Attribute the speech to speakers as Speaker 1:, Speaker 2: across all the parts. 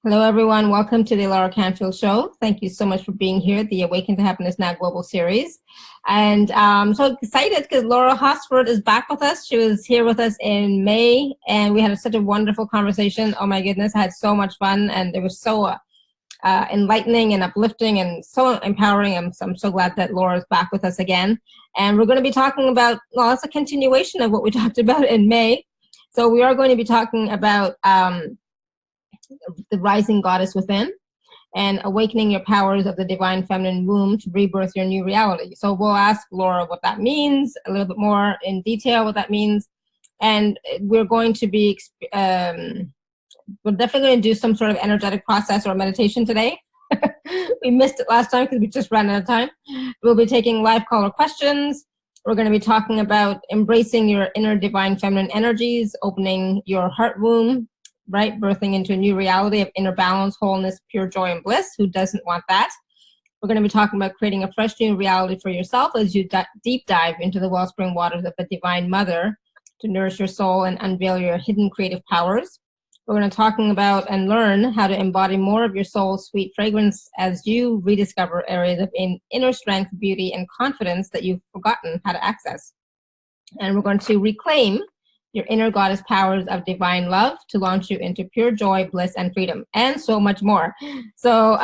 Speaker 1: Hello, everyone. Welcome to the Laura Canfield Show. Thank you so much for being here, the Awaken to Happiness Now Global Series. And I'm so excited because Laura Hosford is back with us. She was here with us in May, and we had such a wonderful conversation. Oh, my goodness. I had so much fun, and it was so enlightening and uplifting and so empowering. I'm so glad that Laura's back with us again. And we're going to be talking about, well, it's a continuation of what we talked about in May. So we are going to be talking about the rising goddess within and awakening your powers of the divine feminine womb to rebirth your new reality. So we'll ask Laura what that means, a little bit more in detail what that means. And we're going to be, we're definitely going to do some sort of energetic process or meditation today. We missed it last time because we just ran out of time. We'll be taking live caller questions. We're going to be talking about embracing your inner divine feminine energies, opening your heart womb, right? Birthing into a new reality of inner balance, wholeness, pure joy, and bliss. Who doesn't want that? We're going to be talking about creating a fresh new reality for yourself as you deep dive into the wellspring waters of the Divine Mother to nourish your soul and unveil your hidden creative powers. We're going to be talking about and learn how to embody more of your soul's sweet fragrance as you rediscover areas of inner strength, beauty, and confidence that you've forgotten how to access. And we're going to reclaim your inner goddess powers of divine love to launch you into pure joy, bliss, and freedom, and so much more. So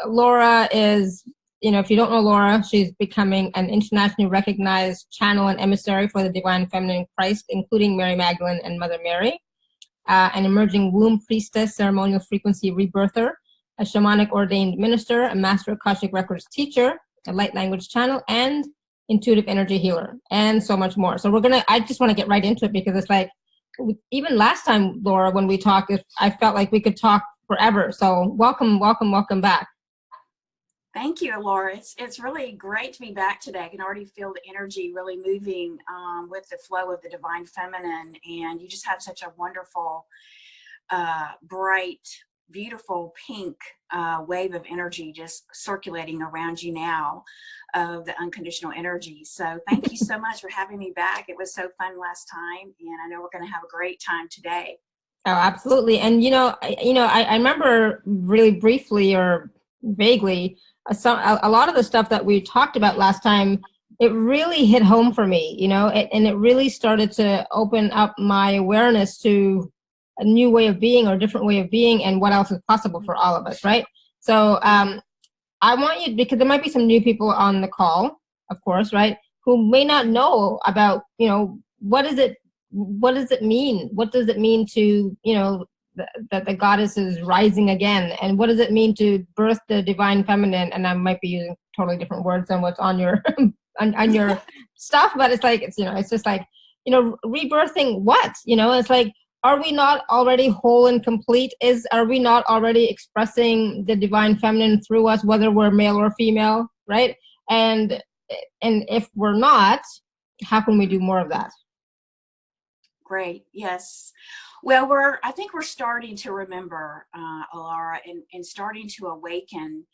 Speaker 1: Laura is, if you don't know Laura, she's becoming an internationally recognized channel and emissary for the divine feminine Christ, including Mary Magdalene and Mother Mary, an emerging womb priestess, ceremonial frequency rebirther, a shamanic ordained minister, a master Akashic Records teacher, a light language channel, and intuitive energy healer, and so much more. So I just want to get right into it because it's like, even last time, Laura, when we talked, I felt like we could talk forever. So welcome back.
Speaker 2: Thank you, Laura. It's really great to be back today. I can already feel the energy really moving with the flow of the divine feminine, and you just have such a wonderful, bright, beautiful pink wave of energy just circulating around you now of the unconditional energy. So thank you so much for having me back. It was so fun last time, and I know we're going to have a great time today.
Speaker 1: Oh, absolutely. And I remember really briefly or vaguely a lot of the stuff that we talked about last time. It really hit home for me, and it really started to open up my awareness to a new way of being or a different way of being and what else is possible for all of us, right? So I want you, because there might be some new people on the call, of course, right, who may not know about, what does it mean? What does it mean to, that the goddess is rising again? And what does it mean to birth the divine feminine? And I might be using totally different words than what's on your on your stuff, but it's like, it's just like, rebirthing what? It's like, are we not already whole and complete? Are we not already expressing the divine feminine through us, whether we're male or female, right? And if we're not, how can we do more of that?
Speaker 2: Great. Yes. Well, I think we're starting to remember, Laura, and starting to awaken,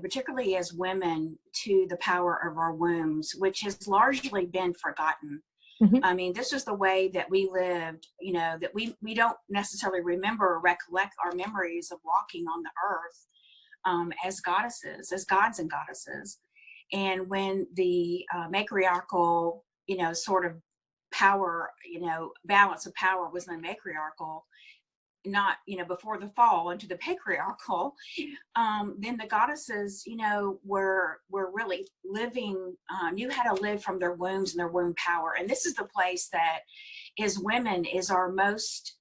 Speaker 2: particularly as women, to the power of our wombs, which has largely been forgotten. Mm-hmm. I mean, this is the way that we lived, that we don't necessarily remember or recollect our memories of walking on the earth as goddesses, as gods and goddesses. And when the matriarchal, sort of power, balance of power was in the matriarchal, not, before the fall into the patriarchal, then the goddesses, were really living, knew how to live from their wombs and their womb power. And this is the place that, as women, is our most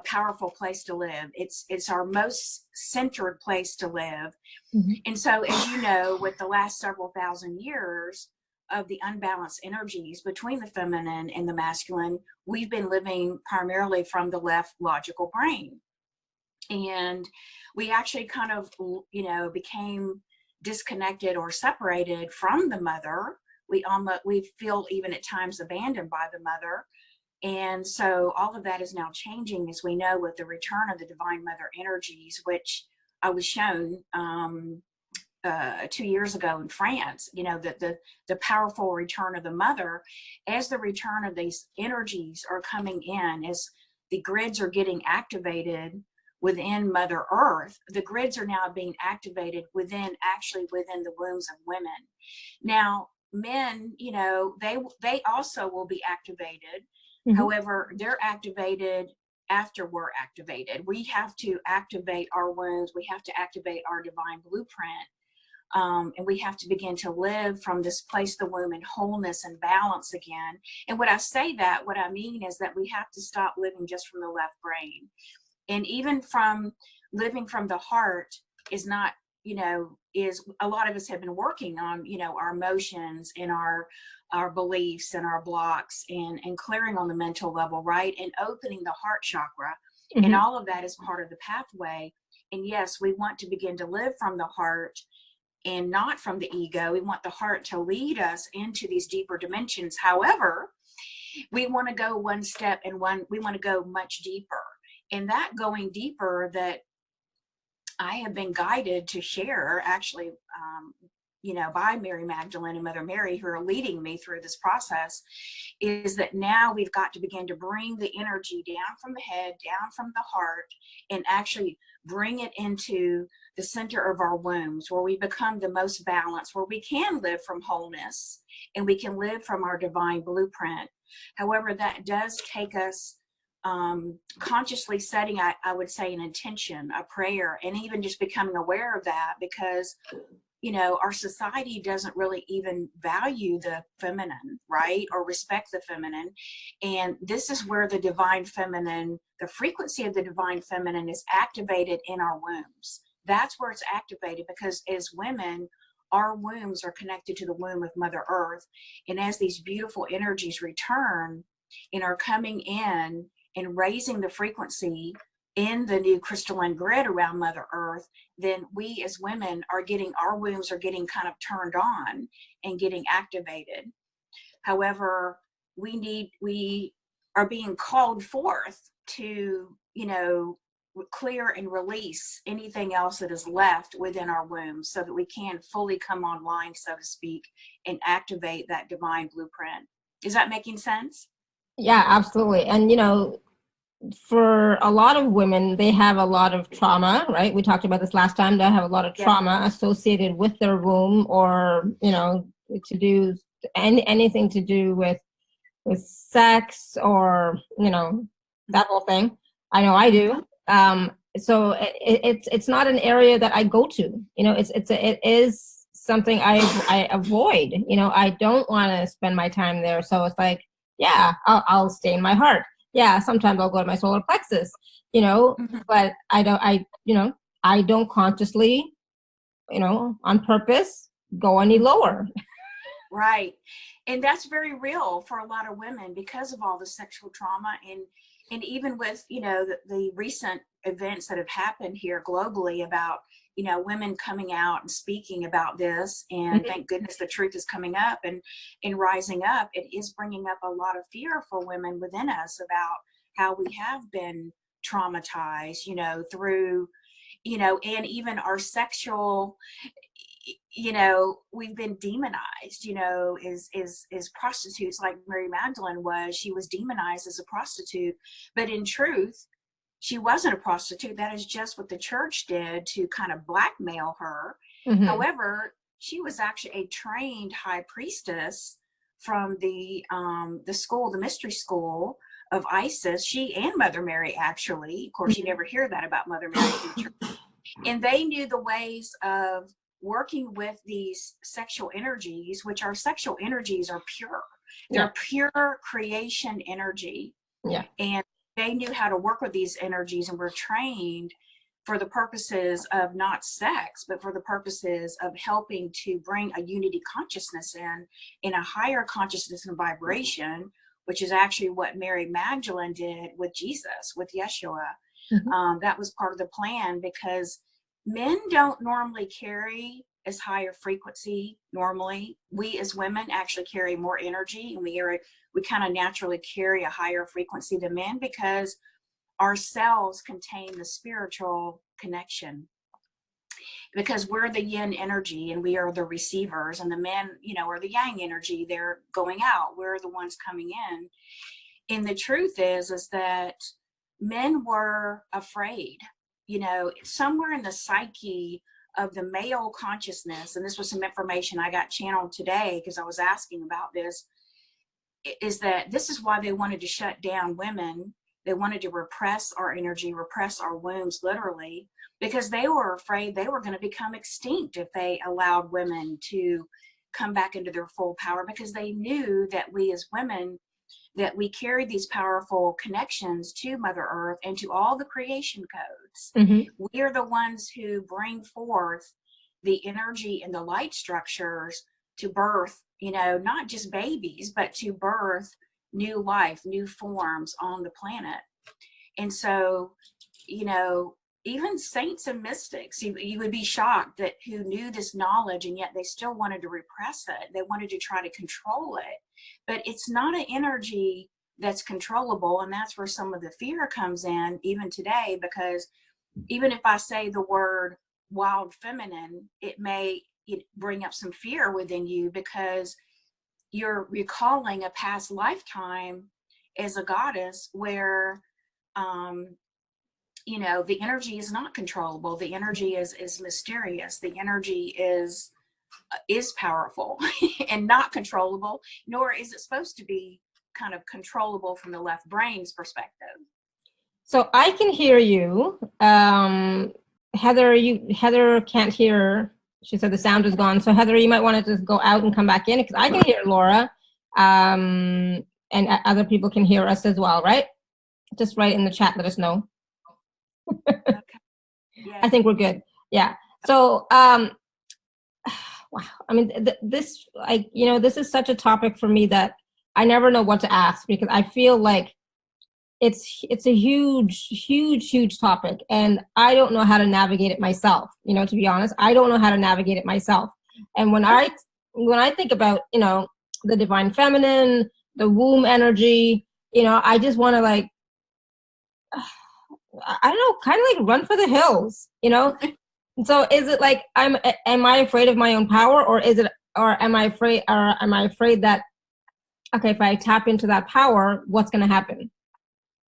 Speaker 2: powerful place to live. It's our most centered place to live. Mm-hmm. And so, as you know, with the last several thousand years of the unbalanced energies between the feminine and the masculine, we've been living primarily from the left logical brain. And we actually kind of, became disconnected or separated from the mother. We feel even at times abandoned by the mother. And so all of that is now changing, as we know, with the return of the divine mother energies, which I was shown 2 years ago in France, the powerful return of the mother. As the return of these energies are coming in, as the grids are getting activated within Mother Earth, the grids are now being activated actually within the wombs of women. Now, men, you know, they also will be activated.
Speaker 1: Mm-hmm.
Speaker 2: However, they're activated after we're activated. We have to activate our wombs. We have to activate our divine blueprint. And we have to begin to live from this place, the womb, in wholeness and balance again. And when I say that, what I mean is that we have to stop living just from the left brain. And even from living from the heart is not, you know, is a lot of us have been working on, you know, our emotions and our beliefs and our blocks and clearing on the mental level, right? And opening the heart chakra. Mm-hmm. And all of that is part of the pathway. And yes, we want to begin to live from the heart and not from the ego. We want the heart to lead us into these deeper dimensions. However, we want to go one step and we want to go much deeper. And that going deeper that I have been guided to share, actually, you know, by Mary Magdalene and Mother Mary, who are leading me through this process, is that now we've got to begin to bring the energy down from the head, down from the heart, and actually bring it into the center of our wombs, where we become the most balanced, where we can live from wholeness and we can live from our divine blueprint. However, that does take us consciously setting, I would say, an intention, a prayer, and even just becoming aware of that, because, you know, our society doesn't really even value the feminine, right? Or respect the feminine. And this is where the divine feminine, the frequency of the divine feminine is activated in our wombs. That's where it's activated, because as women, our wombs are connected to the womb of Mother Earth. And as these beautiful energies return and are coming in and raising the frequency in the new crystalline grid around Mother Earth, then we as women are getting, our wombs are getting kind of turned on and getting activated. However, we are being called forth to, you know, clear and release anything else that is left within our wombs, so that we can fully come online, so to speak, and activate that divine blueprint. Is that making sense?
Speaker 1: Yeah, absolutely. And, you know, for a lot of women, they have a lot of trauma, right? We talked about this last time. They have a lot of trauma associated with their womb, or, you know, to do anything to do with sex, or, you know, that whole thing. I know I do. So it's not an area that I go to. You know, it is something I avoid. You know, I don't want to spend my time there. So it's like, yeah, I'll stay in my heart. Yeah, sometimes I'll go to my solar plexus, you know, but I don't consciously, you know, on purpose, go any lower.
Speaker 2: Right. And that's very real for a lot of women, because of all the sexual trauma, and even with, you know, the recent events that have happened here globally about, you know, women coming out and speaking about this. And thank goodness the truth is coming up and rising up. It is bringing up a lot of fear for women within us about how we have been traumatized, you know, through, you know, and even our sexual, you know, we've been demonized, you know, as prostitutes, like Mary Magdalene was. She was demonized as a prostitute, but in truth, she wasn't a prostitute. That is just what the church did to kind of blackmail her. However, she was actually a trained high priestess from the school, the mystery school of Isis. She and Mother Mary, actually. Of course, you never hear that about Mother Mary in the church. And they knew the ways of working with these sexual energies, which our sexual energies are pure. They're pure creation energy.
Speaker 1: Yeah.
Speaker 2: And they knew how to work with these energies, and were trained for the purposes of not sex, but for the purposes of helping to bring a unity consciousness in a higher consciousness and vibration, which is actually what Mary Magdalene did with Jesus, with Yeshua. That was part of the plan, because men don't normally carry as high a frequency normally. We as women actually carry more energy, and we kind of naturally carry a higher frequency than men, because our cells contain the spiritual connection, because we're the yin energy and we are the receivers, and the men, you know, are the yang energy. They're going out, we're the ones coming in. And the truth is that men were afraid. you know, somewhere in the psyche of the male consciousness, and this was some information I got channeled today because I was asking about this, is that this is why they wanted to shut down women. They wanted to repress our energy, repress our wombs, literally, because they were afraid they were going to become extinct if they allowed women to come back into their full power, because they knew that we as women, that we carry these powerful connections to Mother Earth and to all the creation codes. We are the ones who bring forth the energy and the light structures to birth, you know, not just babies, but to birth new life, new forms on the planet. And so, you know, even saints and mystics, you would be shocked that who knew this knowledge, and yet they still wanted to repress it. They wanted to try to control it. But it's not an energy that's controllable. And that's where some of the fear comes in even today, because even if I say the word wild feminine, it may bring up some fear within you, because you're recalling a past lifetime as a goddess where, you know, the energy is not controllable. The energy is mysterious. The energy is powerful and not controllable, nor is it supposed to be kind of controllable from the left brain's perspective.
Speaker 1: So I can hear you. Heather can't hear. She said the sound is gone. So Heather, you might want to just go out and come back in, because I can hear Laura, and other people can hear us as well, right? Just write in the chat, let us know.
Speaker 2: Okay. Yeah.
Speaker 1: I think we're good. Yeah. So, wow. I mean, this, like, you know, this is such a topic for me that I never know what to ask, because I feel like it's a huge topic, and I don't know how to navigate it myself. You know, to be honest, I don't know how to navigate it myself. And when I think about, you know, the divine feminine, the womb energy, you know, I just want to, like, I don't know, kind of like run for the hills, you know? So is it like, am I afraid of my own power, or am I afraid that, okay, if I tap into that power, what's going to happen?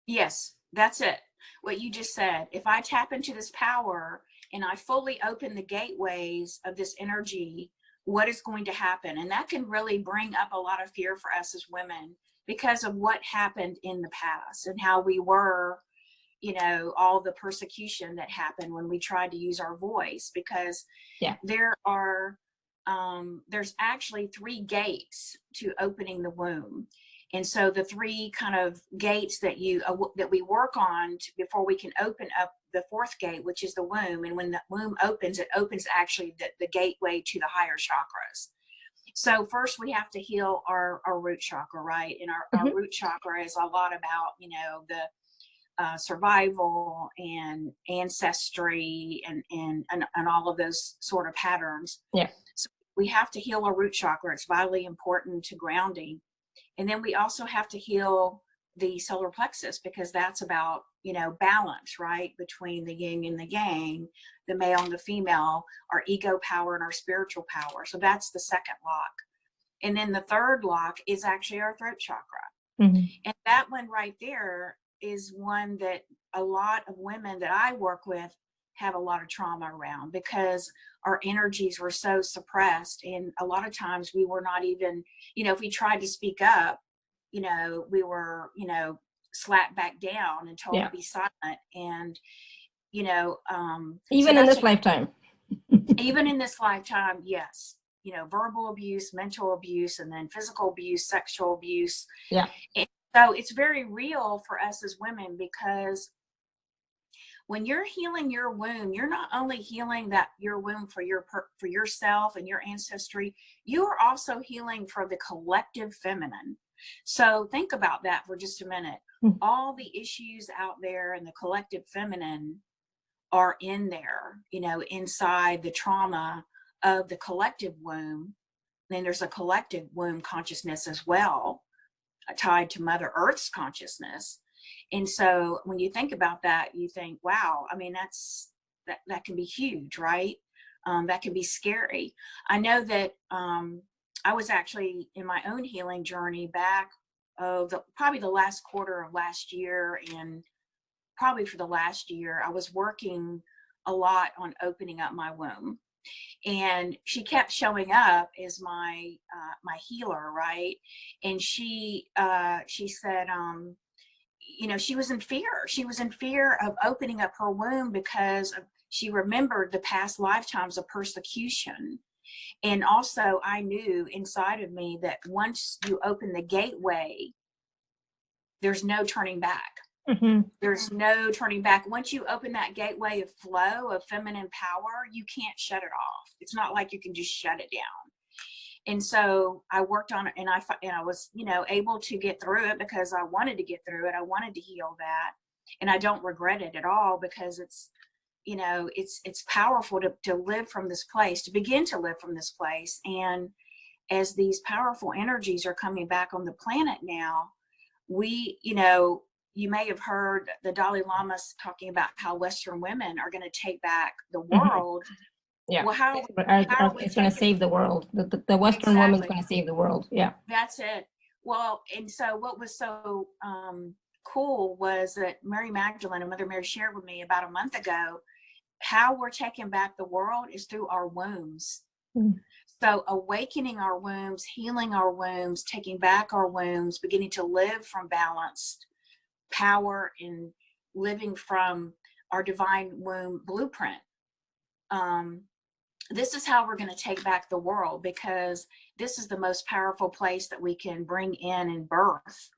Speaker 2: Yes, that's it. What you just said. If I tap into this power and I fully open the gateways of this energy, what is going to happen? And that can really bring up a lot of fear for us as women, because of what happened in the past and how we were, you know, all the persecution that happened when we tried to use our voice. Because there's actually 3 gates to opening the womb. And so the 3 kind of gates that we work on before we can open up the 4th gate, which is the womb. And when the womb opens, it opens actually the gateway to the higher chakras. So first we have to heal our root chakra, right? And our root chakra is a lot about, you know, the survival and ancestry and all of those sort of patterns.
Speaker 1: Yeah.
Speaker 2: So we have to heal our root chakra. It's vitally important to grounding. And then we also have to heal the solar plexus, because that's about, you know, balance, right? Between the yin and the yang, the male and the female, our ego power and our spiritual power. So that's the 2nd lock. And then the 3rd lock is actually our throat chakra. And that one right there is one that a lot of women that I work with have a lot of trauma around, because our energies were so suppressed. And a lot of times we were not even, you know, if we tried to speak up, you know, we were, you know, slapped back down and told to be silent. And, you know,
Speaker 1: even in this lifetime.
Speaker 2: Even in this lifetime, yes. You know, verbal abuse, mental abuse, and then physical abuse, sexual abuse.
Speaker 1: Yeah.
Speaker 2: And so it's very real for us as women, because when you're healing your womb, you're not only healing your womb for yourself and your ancestry, you are also healing for the collective feminine. So think about that for just a minute. All the issues out there in the collective feminine are in there, you know, inside the trauma of the collective womb. Then there's a collective womb consciousness as well, tied to Mother Earth's consciousness. And so when you think about that, you think, wow, I mean, that can be huge, right? That can be scary. I know that I was actually in my own healing journey back probably the last quarter of last year, and probably for the last year, I was working a lot on opening up my womb. And she kept showing up as my my healer, right? And she said, you know, she was in fear. She was in fear of opening up her womb because she remembered the past lifetimes of persecution. And also, I knew inside of me that once you open the gateway, there's no turning back.
Speaker 1: Mm-hmm.
Speaker 2: There's no turning back. Once you open that gateway of flow of feminine power, you can't shut it off. It's not like you can just shut it down. And so I worked on it, and I was, you know, able to get through it because I wanted to get through it. I wanted to heal that, and I don't regret it at all, because it's, you know, it's powerful to live from this place, to begin to live from this place. And as these powerful energies are coming back on the planet now, we, you know, you may have heard the Dalai Lama talking about how Western women are going to take back the world.
Speaker 1: Yeah.
Speaker 2: Well, how
Speaker 1: it's going to save the world. The Western woman's going to save the world. Yeah.
Speaker 2: That's it. Well, and so what was so cool was that Mary Magdalene and Mother Mary shared with me about a month ago, how we're taking back the world is through our wombs. So awakening our wombs, healing our wombs, taking back our wombs, beginning to live from balanced power and living from our divine womb blueprint. This is how we're going to take back the world, because this is the most powerful place that we can bring in and birth,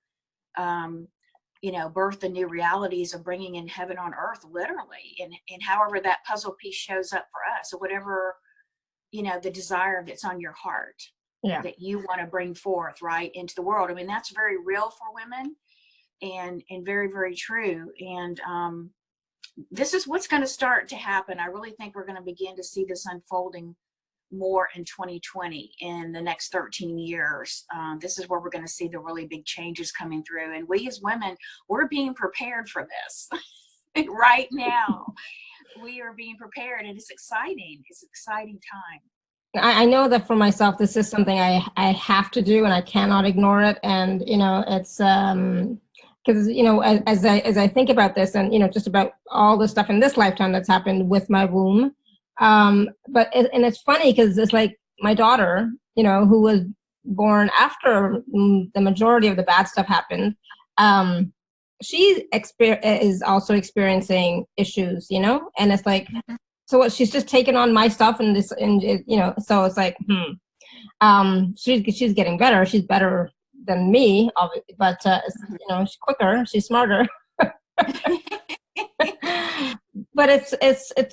Speaker 2: you know, birth the new realities of bringing in heaven on earth, literally. And however that puzzle piece shows up for us, or whatever, you know, the desire that's on your heart,
Speaker 1: yeah,
Speaker 2: that you want to bring forth right into the world. I mean, that's very real for women, and very, very true. And this is what's going to start to happen. I really think we're going to begin to see this unfolding more in 2020, in the next 13 years. This is where we're going to see the really big changes coming through. And we as women, we're being prepared for this right now. We are being prepared, and it's exciting. It's an exciting time.
Speaker 1: I know that for myself, this is something I have to do, and I cannot ignore it. And, you know, it's because, you know, as I think about this, and, you know, just about all the stuff in this lifetime that's happened with my womb. And it's funny because it's like my daughter, you know, who was born after the majority of the bad stuff happened. She is also experiencing issues, you know, and it's like, so what, she's just taken on my stuff, and this, and it, you know, so it's like, she's getting better. She's better than me, obviously, but you know, she's quicker, she's smarter. But it's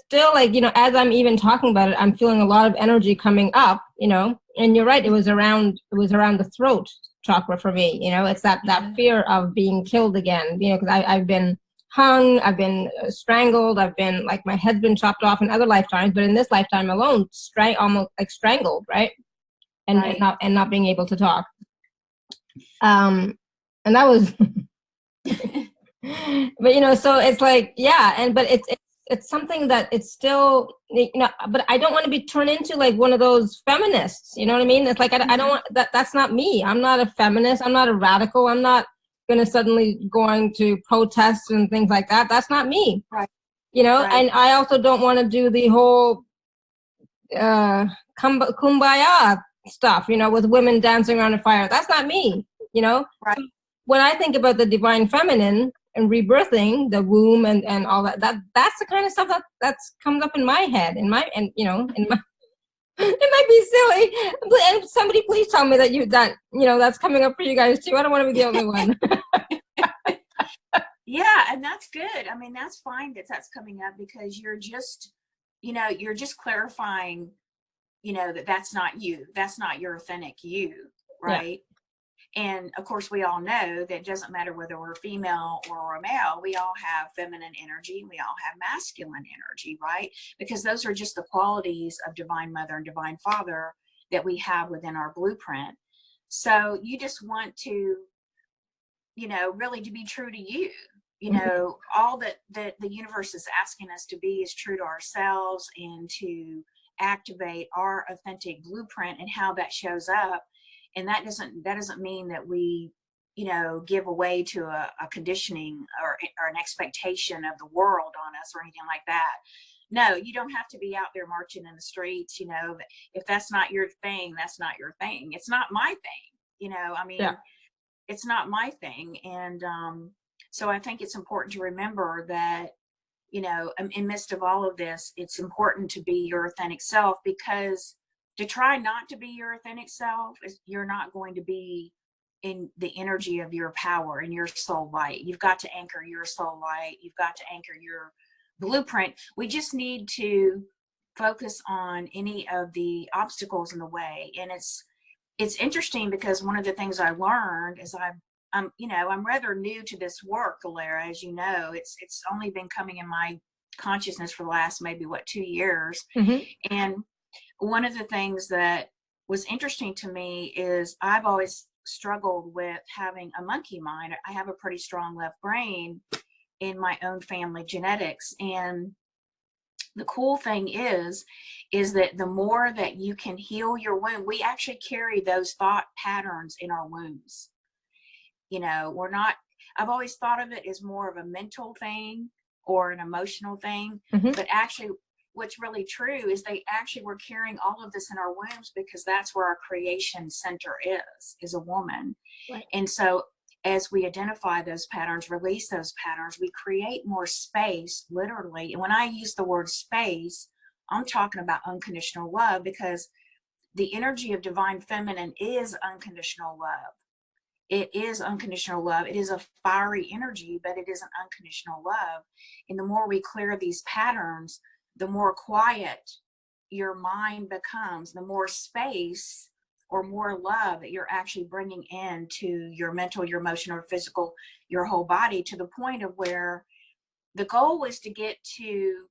Speaker 1: still like, you know, as I'm even talking about it, I'm feeling a lot of energy coming up, you know. And you're right, it was around the throat chakra for me, you know. It's that fear of being killed again, you know, because I've been hung, I've been strangled, I've been, like, my head's been chopped off in other lifetimes, but in this lifetime alone, almost like strangled, right? And
Speaker 2: right.
Speaker 1: and not being able to talk. And that was but, you know, so it's like, yeah, but it's something that it's still, you know, but I don't want to be turned into like one of those feminists, you know what I mean? It's like, I don't want that's not me. I'm not a feminist, I'm not a radical, I'm not going to suddenly going to protest and things like that. That's not me.
Speaker 2: Right.
Speaker 1: You know,
Speaker 2: right.
Speaker 1: And I also don't want to do the whole kumbaya stuff, you know, with women dancing around a fire. That's not me, you know?
Speaker 2: Right.
Speaker 1: When I think about the divine feminine and rebirthing the womb and all that's the kind of stuff that's comes up in my head, in my, you know, in my it might be silly, and somebody please tell me that you know, that's coming up for you guys too. I don't want to be the only one.
Speaker 2: Yeah, and that's good. I mean, that's fine that that's coming up, because you're just, you know, you're just clarifying, you know, that's not you. That's not your authentic you, right? Yeah. And of course, we all know that it doesn't matter whether we're female or we're male, we all have feminine energy, we all have masculine energy, right? Because those are just the qualities of Divine Mother and Divine Father that we have within our blueprint. So you just want to, you know, really to be true to you. You know, all that the universe is asking us to be is true to ourselves, and to activate our authentic blueprint and how that shows up. And that doesn't mean that we you know, give away to a conditioning or an expectation of the world on us or anything like that. No, you don't have to be out there marching in the streets, you know. If that's not your thing, that's not your thing. It's not my thing, you know. I mean,
Speaker 1: Yeah.
Speaker 2: it's not my thing. And so I think it's important to remember that, you know, in midst of all of this, it's important to be your authentic self, because to try not to be your authentic self is, you're not going to be in the energy of your power and your soul light. You've got to anchor your soul light. You've got to anchor your blueprint. We just need to focus on any of the obstacles in the way. And it's interesting, because one of the things I learned is I'm you know, I'm rather new to this work, Laura, as you know. It's only been coming in my consciousness for the last maybe 2 years.
Speaker 1: Mm-hmm.
Speaker 2: And one of the things that was interesting to me is I've always struggled with having a monkey mind. I have a pretty strong left brain in my own family genetics. And the cool thing is that the more that you can heal your womb, we actually carry those thought patterns in our wombs. You know, we're not, I've always thought of it as more of a mental thing or an emotional thing,
Speaker 1: Mm-hmm.
Speaker 2: but actually what's really true is we're carrying all of this in our wombs, because that's where our creation center is a woman.
Speaker 1: Right.
Speaker 2: And so as we identify those patterns, release those patterns, we create more space, literally. And when I use the word space, I'm talking about unconditional love, because the energy of divine feminine is unconditional love. It is unconditional love. It is a fiery energy, but it is an unconditional love. And the more we clear these patterns, the more quiet your mind becomes, the more space or more love that you're actually bringing into your mental, your emotional, or physical, your whole body, to the point of where the goal is to get to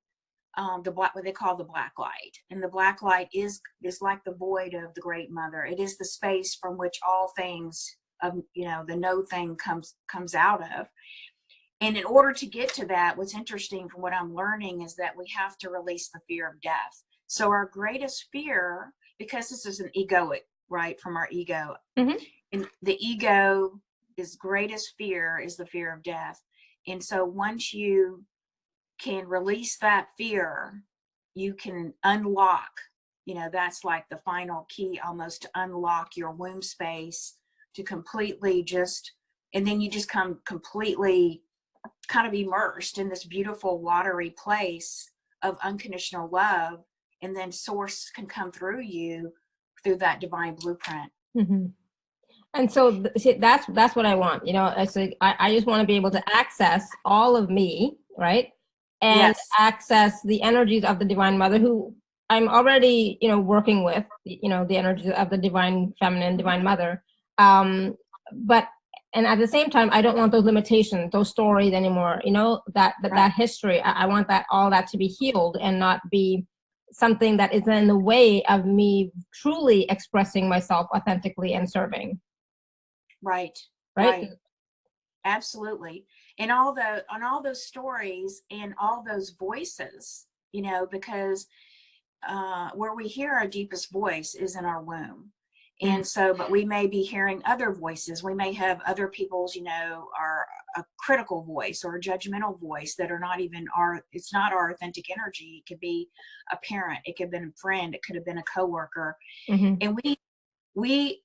Speaker 2: what they call the black light. And the black light is like the void of the great mother. It is the space from which all things, you know, the no thing comes out of. And in order to get to that, what's interesting from what I'm learning is that we have to release the fear of death. So our greatest fear, because this is an egoic, right, from our ego,
Speaker 1: Mm-hmm.
Speaker 2: and the ego is greatest fear is the fear of death. And so once you can release that fear, you can unlock, you know, that's like the final key almost, to unlock your womb space, to completely just, and then you just come completely kind of immersed in this beautiful watery place of unconditional love, and then source can come through you through that divine blueprint.
Speaker 1: Mm-hmm. And so see, that's what I want. You know, it's like I just want to be able to access all of me, right? And
Speaker 2: Yes.
Speaker 1: access the energies of the Divine Mother, who I'm already, you know, working with, you know, the energies of the Divine Feminine, Divine Mother. But and at the same time, I don't want those limitations, those stories anymore. You know, that history. I want all that to be healed and not be something that is in the way of me truly expressing myself authentically and serving.
Speaker 2: Right. Absolutely. And on all those stories and all those voices, you know, because where we hear our deepest voice is in our womb. And so, but we may be hearing other voices. We may have other people's, you know, a critical voice or a judgmental voice that are not even it's not our authentic energy. It could be a parent, it could have been a friend, it could have been a coworker.
Speaker 1: Mm-hmm.
Speaker 2: And we,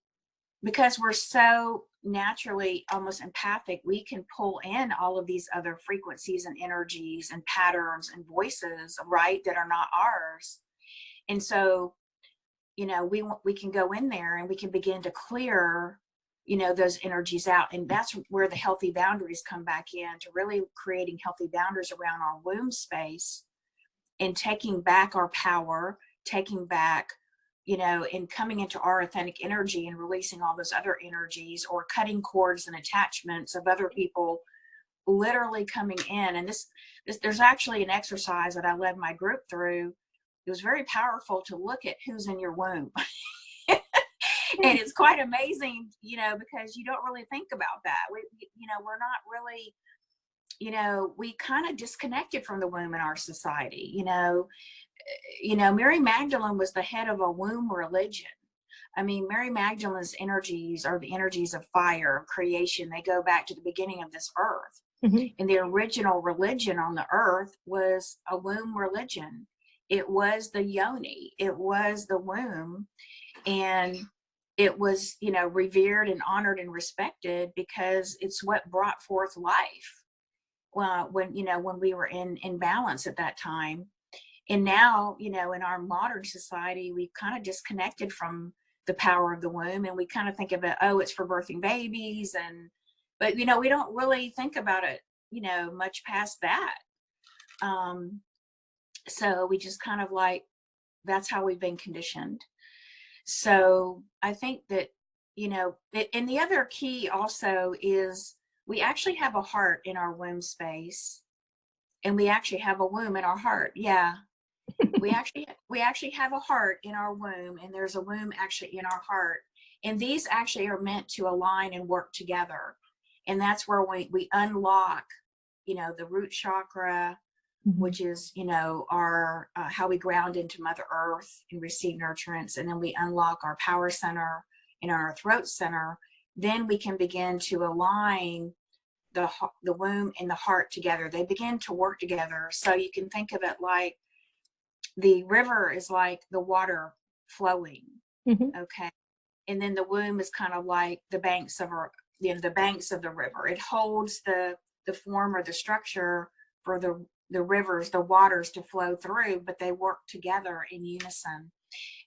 Speaker 2: because we're so naturally almost empathic, we can pull in all of these other frequencies and energies and patterns and voices, right, that are not ours. And so, you know, we can go in there and we can begin to clear, you know, those energies out. And that's where the healthy boundaries come back in, to really creating healthy boundaries around our womb space and taking back our power, taking back, you know, and coming into our authentic energy and releasing all those other energies, or cutting cords and attachments of other people literally coming in. And this there's actually an exercise that I led my group through. It was very powerful to look at who's in your womb. And it's quite amazing, you know, because you don't really think about that. You know, we're not really, you know, we kind of disconnected from the womb in our society. You know, Mary Magdalene was the head of a womb religion. I mean, Mary Magdalene's energies are the energies of fire, of creation. They go back to the beginning of this earth. And the original religion on the earth was a womb religion. It was the yoni, it was the womb, and it was, you know, revered and honored and respected because it's what brought forth life. When, you know, when we were in balance at that time. And now, you know, in our modern society, we've kind of disconnected from the power of the womb, and we kind of think of it, oh, it's for birthing babies, but you know, we don't really think about it, you know, much past that. So we just kind of like, that's how we've been conditioned. So I think that, you know, and the other key also is we actually have a heart in our womb space, and we actually have a womb in our heart. Yeah. we actually have a heart in our womb, and there's a womb actually in our heart. And these actually are meant to align and work together. And that's where we unlock, you know, the root chakra, which is, you know, our how we ground into Mother Earth and receive nurturance. And then we unlock our power center and our throat center. Then we can begin to align the womb and the heart together. They begin to work together. So you can think of it like the river is like the water flowing. Okay. And then the womb is kind of like the banks of the banks of the river. It holds the form or the structure for the rivers, the waters to flow through, but they work together in unison.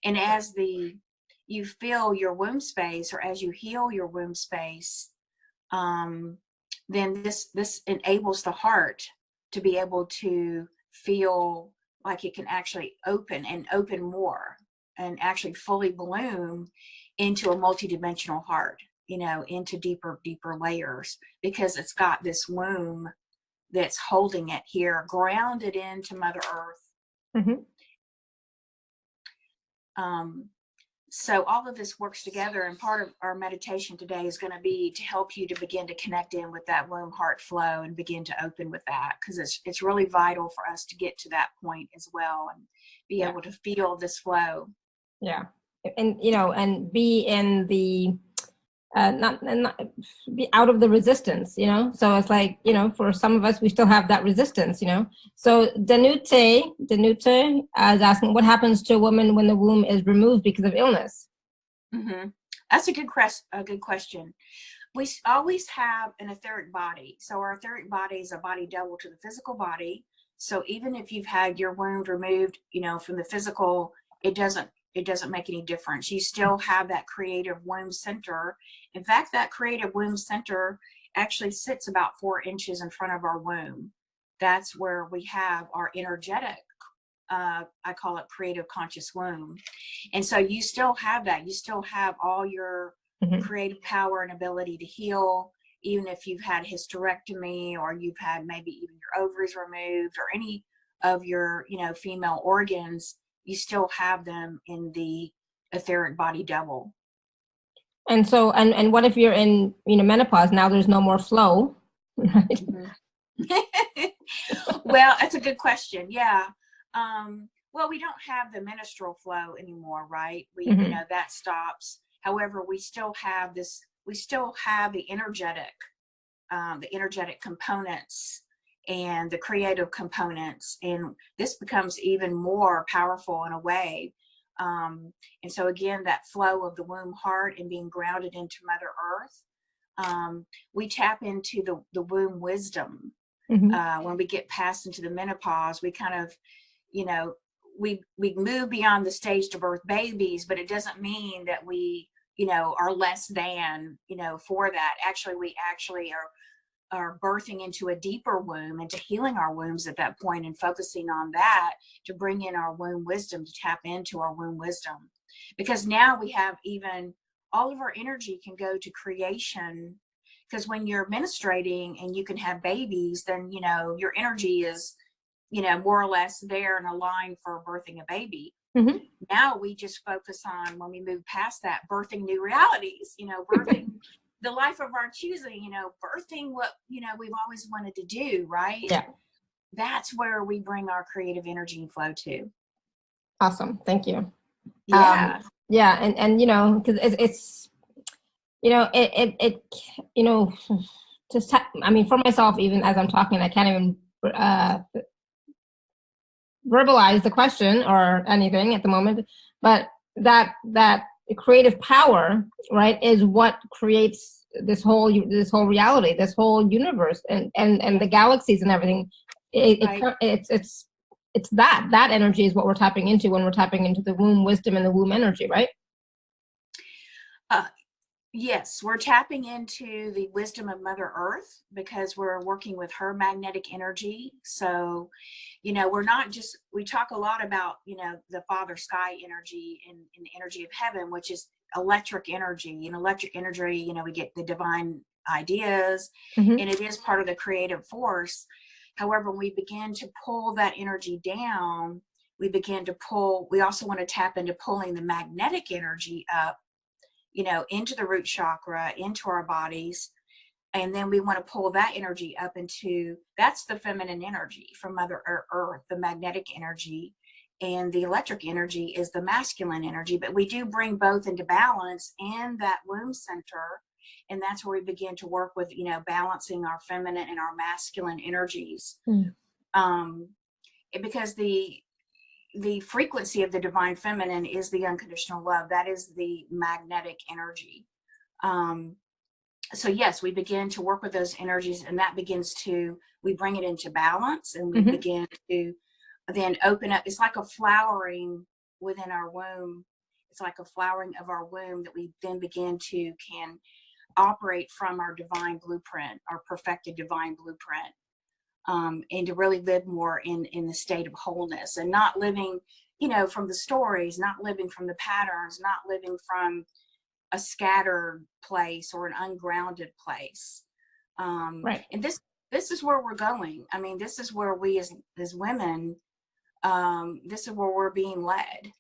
Speaker 2: And as you fill your womb space, or as you heal your womb space, then this enables the heart to be able to feel like it can actually open more, and actually fully bloom into a multidimensional heart, you know, into deeper layers, because it's got this womb that's holding it here, grounded into Mother Earth. So all of this works together, and part of our meditation today is going to be to help you to begin to connect in with that womb heart flow and begin to open with that, because it's really vital for us to get to that point as well and be able to feel this flow.
Speaker 1: Yeah. And, you know, and be in the, not be out of the resistance, you know? So it's like, you know, for some of us, we still have that resistance, you know? So Danute is asking, what happens to a woman when the womb is removed because of illness?
Speaker 2: That's a good question. We always have an etheric body. So our etheric body is a body double to the physical body. So even if you've had your womb removed, you know, from the physical, it doesn't make any difference. You still have that creative womb center. In fact, that creative womb center actually sits about 4 inches in front of our womb. That's where we have our energetic, I call it creative conscious womb. And so you still have that. You still have all your creative power and ability to heal, even if you've had hysterectomy, or you've had maybe even your ovaries removed, or any of your, you know, female organs. You still have them in the etheric body double.
Speaker 1: And so, and what if you're in, you know, menopause? Now there's no more flow, right?
Speaker 2: Well, that's a good question. Yeah. Well, we don't have the menstrual flow anymore, right? We, you know, that stops. However, we still have the energetic components and the creative components, and this becomes even more powerful in a way. And so again, that flow of the womb heart and being grounded into Mother Earth, we tap into the womb wisdom. When we get past into the menopause, we kind of, you know, we move beyond the stage to birth babies, but it doesn't mean that we, you know, are less than, you know, for that. Actually, we actually are birthing into a deeper womb, into healing our wombs at that point, and focusing on that to bring in our womb wisdom, to tap into our womb wisdom. Because now we have even all of our energy can go to creation, because when you're menstruating and you can have babies, then, you know, your energy is, you know, more or less there and aligned for birthing a baby. Now we just focus on, when we move past that, birthing new realities, you know, birthing the life of our choosing, you know, birthing what, you know, we've always wanted to do, right?
Speaker 1: Yeah.
Speaker 2: That's where we bring our creative energy and flow to.
Speaker 1: Awesome. Thank you.
Speaker 2: Yeah.
Speaker 1: Yeah, and you know, because it's you know it you know just I mean, for myself, even as I'm talking, I can't even verbalize the question or anything at the moment, but that creative power, right, is what creates this whole reality, this whole universe, and the galaxies and everything.
Speaker 2: Right.
Speaker 1: It's that energy is what we're tapping into when we're tapping into the womb wisdom and the womb energy, right?
Speaker 2: Uh, Yes, we're tapping into the wisdom of Mother Earth because we're working with her magnetic energy. So, you know, we're not just, we talk a lot about, you know, the Father Sky energy and the energy of heaven, which is electric energy. And electric energy, you know, we get the divine ideas,
Speaker 1: Mm-hmm.
Speaker 2: and it is part of the creative force. However, when we begin to pull that energy down, we begin to pull, we also want to tap into pulling the magnetic energy up, you know, into the root chakra, into our bodies. And then we want to pull that energy up into, that's the feminine energy from Mother Earth, the magnetic energy. And the electric energy is the masculine energy. But we do bring both into balance in that womb center. And that's where we begin to work with, you know, balancing our feminine and our masculine energies. Because the frequency of the divine feminine is the unconditional love. That is the magnetic energy. So yes, we begin to work with those energies, and that begins to, we bring it into balance, and we begin to then open up. It's like a flowering within our womb. It's like a flowering of our womb that we then begin to can operate from our divine blueprint, our perfected divine blueprint. And to really live more in the state of wholeness, and not living, you know, from the stories, not living from the patterns, not living from a scattered place or an ungrounded place.
Speaker 1: Right.
Speaker 2: And this is where we're going. I mean, this is where we as women, this is where we're being led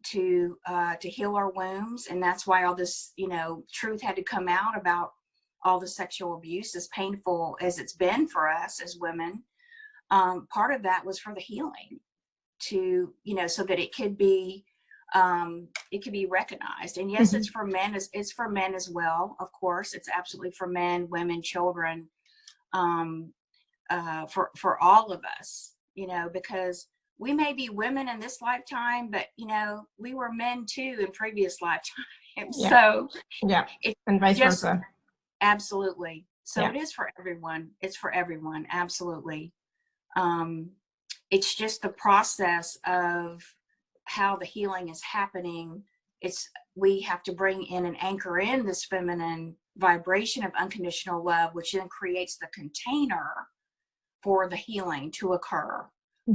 Speaker 2: to heal our wombs. And that's why all this, you know, truth had to come out about all the sexual abuse, as painful as it's been for us as women. Part of that was for the healing, to, you know, so that it could be recognized. And yes, it's for men, it's for men as well, of course. It's absolutely for men, women, children, for all of us, you know, because we may be women in this lifetime, but, you know, we were men too in previous lifetimes.
Speaker 1: Yeah.
Speaker 2: So
Speaker 1: yeah,
Speaker 2: it
Speaker 1: and vice
Speaker 2: just
Speaker 1: versa.
Speaker 2: absolutely. So
Speaker 1: Yeah.
Speaker 2: it is for everyone. It's for everyone. Absolutely. It's just the process of how the healing is happening. We have to bring in and anchor in this feminine vibration of unconditional love, which then creates the container for the healing to occur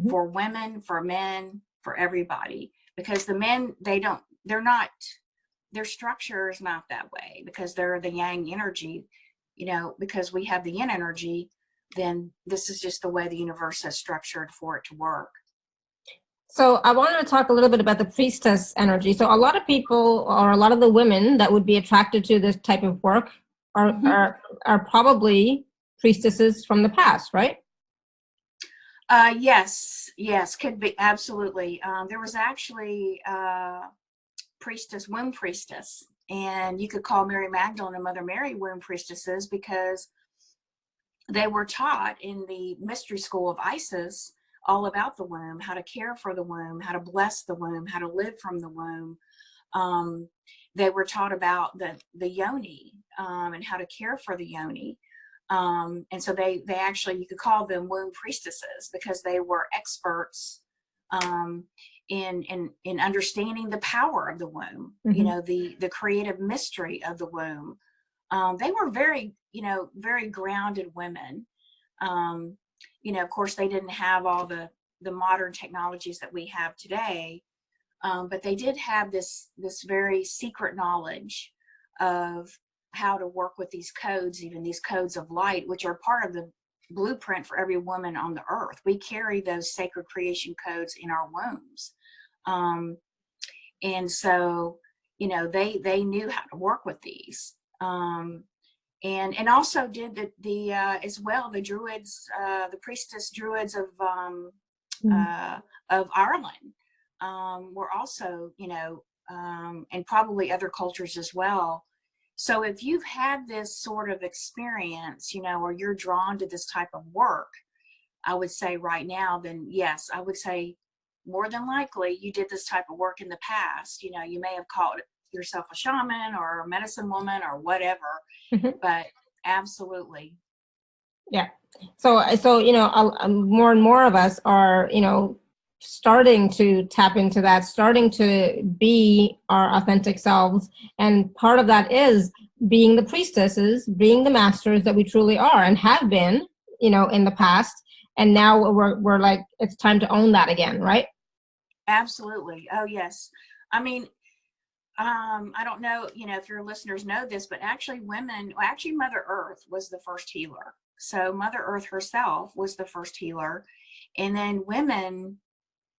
Speaker 2: for women, for men, for everybody. Because the men, their structure is not that way, because they're the yang energy, you know, because we have the yin energy. Then this is just the way the universe has structured for it to work.
Speaker 1: So I wanted to talk a little bit about the priestess energy. So a lot of people, or a lot of the women that would be attracted to this type of work are probably priestesses from the past, right?
Speaker 2: Yes, could be, absolutely. There was actually priestess, womb priestess, and you could call Mary Magdalene and Mother Mary womb priestesses, because they were taught in the mystery school of Isis all about the womb, how to care for the womb, how to bless the womb, how to live from the womb. They were taught about the yoni, and how to care for the yoni. And so they actually, you could call them womb priestesses, because they were experts in understanding the power of the womb, you know, the creative mystery of the womb. They were very, you know, very grounded women. You know, of course, they didn't have all the modern technologies that we have today, but they did have this very secret knowledge of how to work with these codes, even these codes of light, which are part of the blueprint for every woman on the earth. We carry those sacred creation codes in our wombs. And so, you know, they knew how to work with these. And also did the as well, the druids, the priestess druids of Ireland. were also, you know, and probably other cultures as well. So if you've had this sort of experience, you know, or you're drawn to this type of work, I would say right now, then yes, I would say more than likely you did this type of work in the past. You know, you may have called yourself a shaman or a medicine woman or whatever, but absolutely.
Speaker 1: Yeah. So, you know, more and more of us are, you know, starting to tap into that, starting to be our authentic selves. And part of that is being the priestesses, being the masters that we truly are and have been, you know, in the past. And now we're like, it's time to own that again, right?
Speaker 2: Absolutely. Oh, yes. I mean, I don't know, you know, if your listeners know this, but actually actually Mother Earth was the first healer. So Mother Earth herself was the first healer. And then women,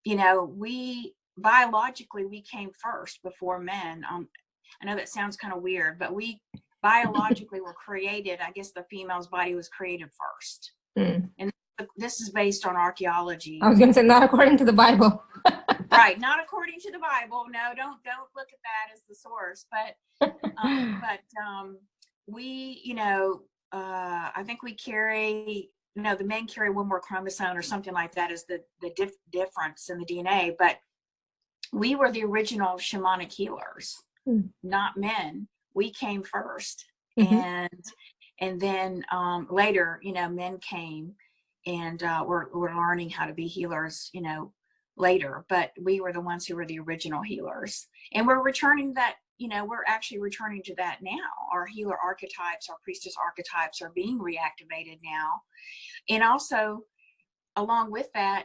Speaker 2: you know, we biologically, we came first before men. I know that sounds kind of weird, but we biologically were created. I guess the female's body was created first. And this is based on archaeology.
Speaker 1: I was going to say, not according to the Bible.
Speaker 2: Right, not according to the Bible. No, don't look at that as the source. But we, you know, I think we carry, you know, the men carry one more chromosome or something like that is the difference in the DNA. But we were the original shamanic healers, not men. We came first, and then later, you know, men came, and we're learning how to be healers, you know, later, but we were the ones who were the original healers, and we're returning that, you know, we're actually returning to that now. Our healer archetypes, our priestess archetypes are being reactivated now. And also along with that,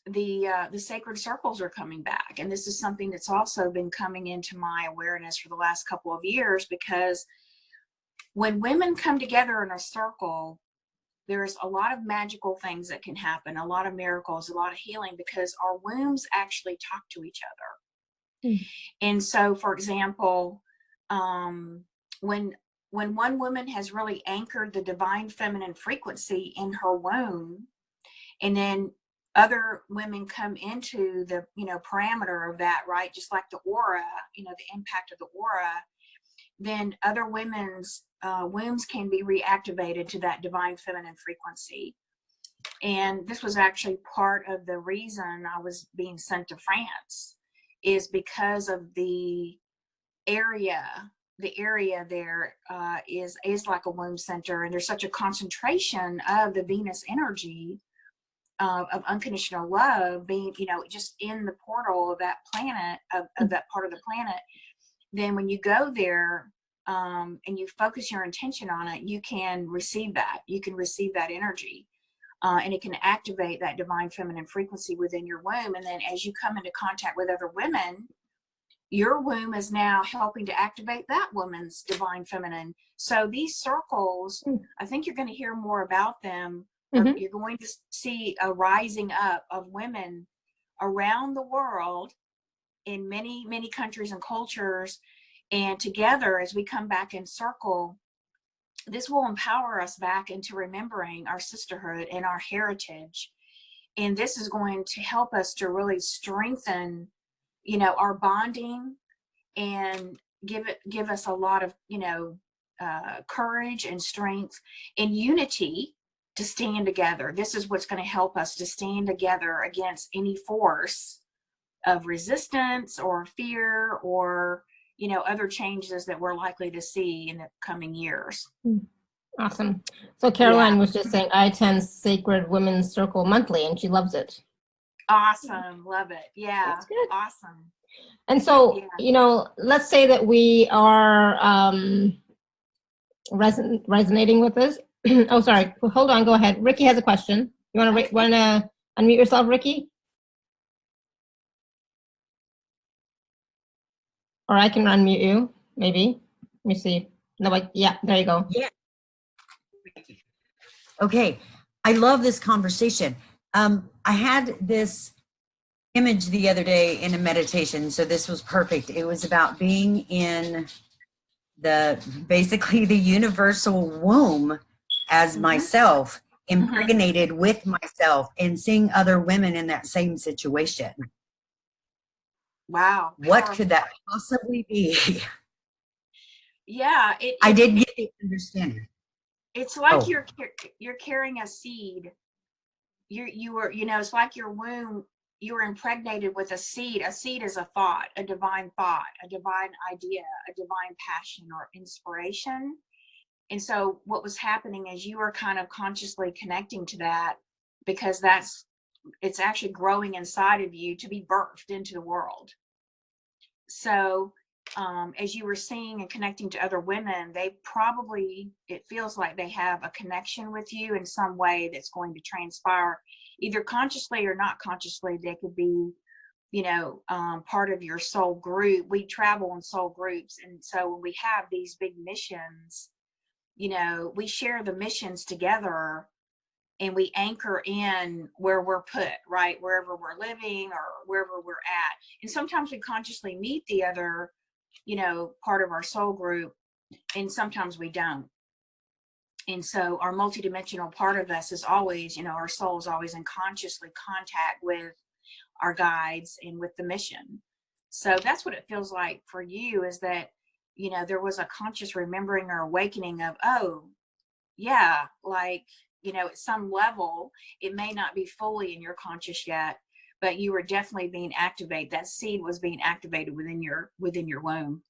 Speaker 2: the sacred circles are coming back, and this is something that's also been coming into my awareness for the last couple of years, because when women come together in a circle, there's a lot of magical things that can happen, a lot of miracles, a lot of healing, because our wombs actually talk to each other. And so, for example, when one woman has really anchored the divine feminine frequency in her womb, and then other women come into the, you know, parameter of that, right? Just like the aura, you know, the impact of the aura, then other women's wombs can be reactivated to that divine feminine frequency. And this was actually part of the reason I was being sent to France, is because of the area there is like a womb center, and there's such a concentration of the Venus energy of unconditional love being, you know, just in the portal of that planet, of that part of the planet. Then when you go there and you focus your intention on it, you can receive that. You can receive that energy, and it can activate that divine feminine frequency within your womb. And then as you come into contact with other women, your womb is now helping to activate that woman's divine feminine. So these circles, I think you're going to hear more about them. You're going to see a rising up of women around the world in many, many countries and cultures. And together, as we come back in circle, this will empower us back into remembering our sisterhood and our heritage. And this is going to help us to really strengthen, you know, our bonding, and give us a lot of, you know, courage and strength and unity to stand together. This is what's going to help us to stand together against any force of resistance or fear, or, you know, other changes that we're likely to see in the coming years.
Speaker 1: Awesome. So Caroline was just saying, I attend Sacred Women's Circle monthly, and she loves it.
Speaker 2: Awesome. Love it. Yeah.
Speaker 1: That's good.
Speaker 2: Awesome.
Speaker 1: And so, you know, let's say that we are resonating with this. Oh, sorry. Hold on. Go ahead. Ricky has a question. You want to unmute yourself, Ricky? Or I can unmute you, maybe. Let me see. No, yeah, there you go.
Speaker 3: Yeah. Okay. I love this conversation. I had this image the other day in a meditation, so this was perfect. It was about being in basically the universal womb as myself, impregnated with myself, and seeing other women in that same situation.
Speaker 2: Wow.
Speaker 3: What
Speaker 2: Powerful.
Speaker 3: could that possibly be?
Speaker 2: Yeah.
Speaker 3: I did get the understanding.
Speaker 2: It's like
Speaker 3: Oh.
Speaker 2: you're carrying a seed. You were, you know, it's like your womb, you were impregnated with a seed. A seed is a thought, a divine idea, a divine passion or inspiration. And so what was happening is you were kind of consciously connecting to that, because it's actually growing inside of you to be birthed into the world. So as you were seeing and connecting to other women, it feels like they have a connection with you in some way that's going to transpire, either consciously or not consciously. They could be, you know, part of your soul group. We travel in soul groups. And so when we have these big missions, you know, we share the missions together, and we anchor in where we're put, right? Wherever we're living or wherever we're at. And sometimes we consciously meet the other, you know, part of our soul group, and sometimes we don't. And so our multidimensional part of us is always, you know, our soul is always in consciously contact with our guides and with the mission. So that's what it feels like for you, is that, you know, there was a conscious remembering or awakening of, oh, yeah, like, you know, at some level, it may not be fully in your conscious yet, but you were definitely being activated. That seed was being activated within your womb.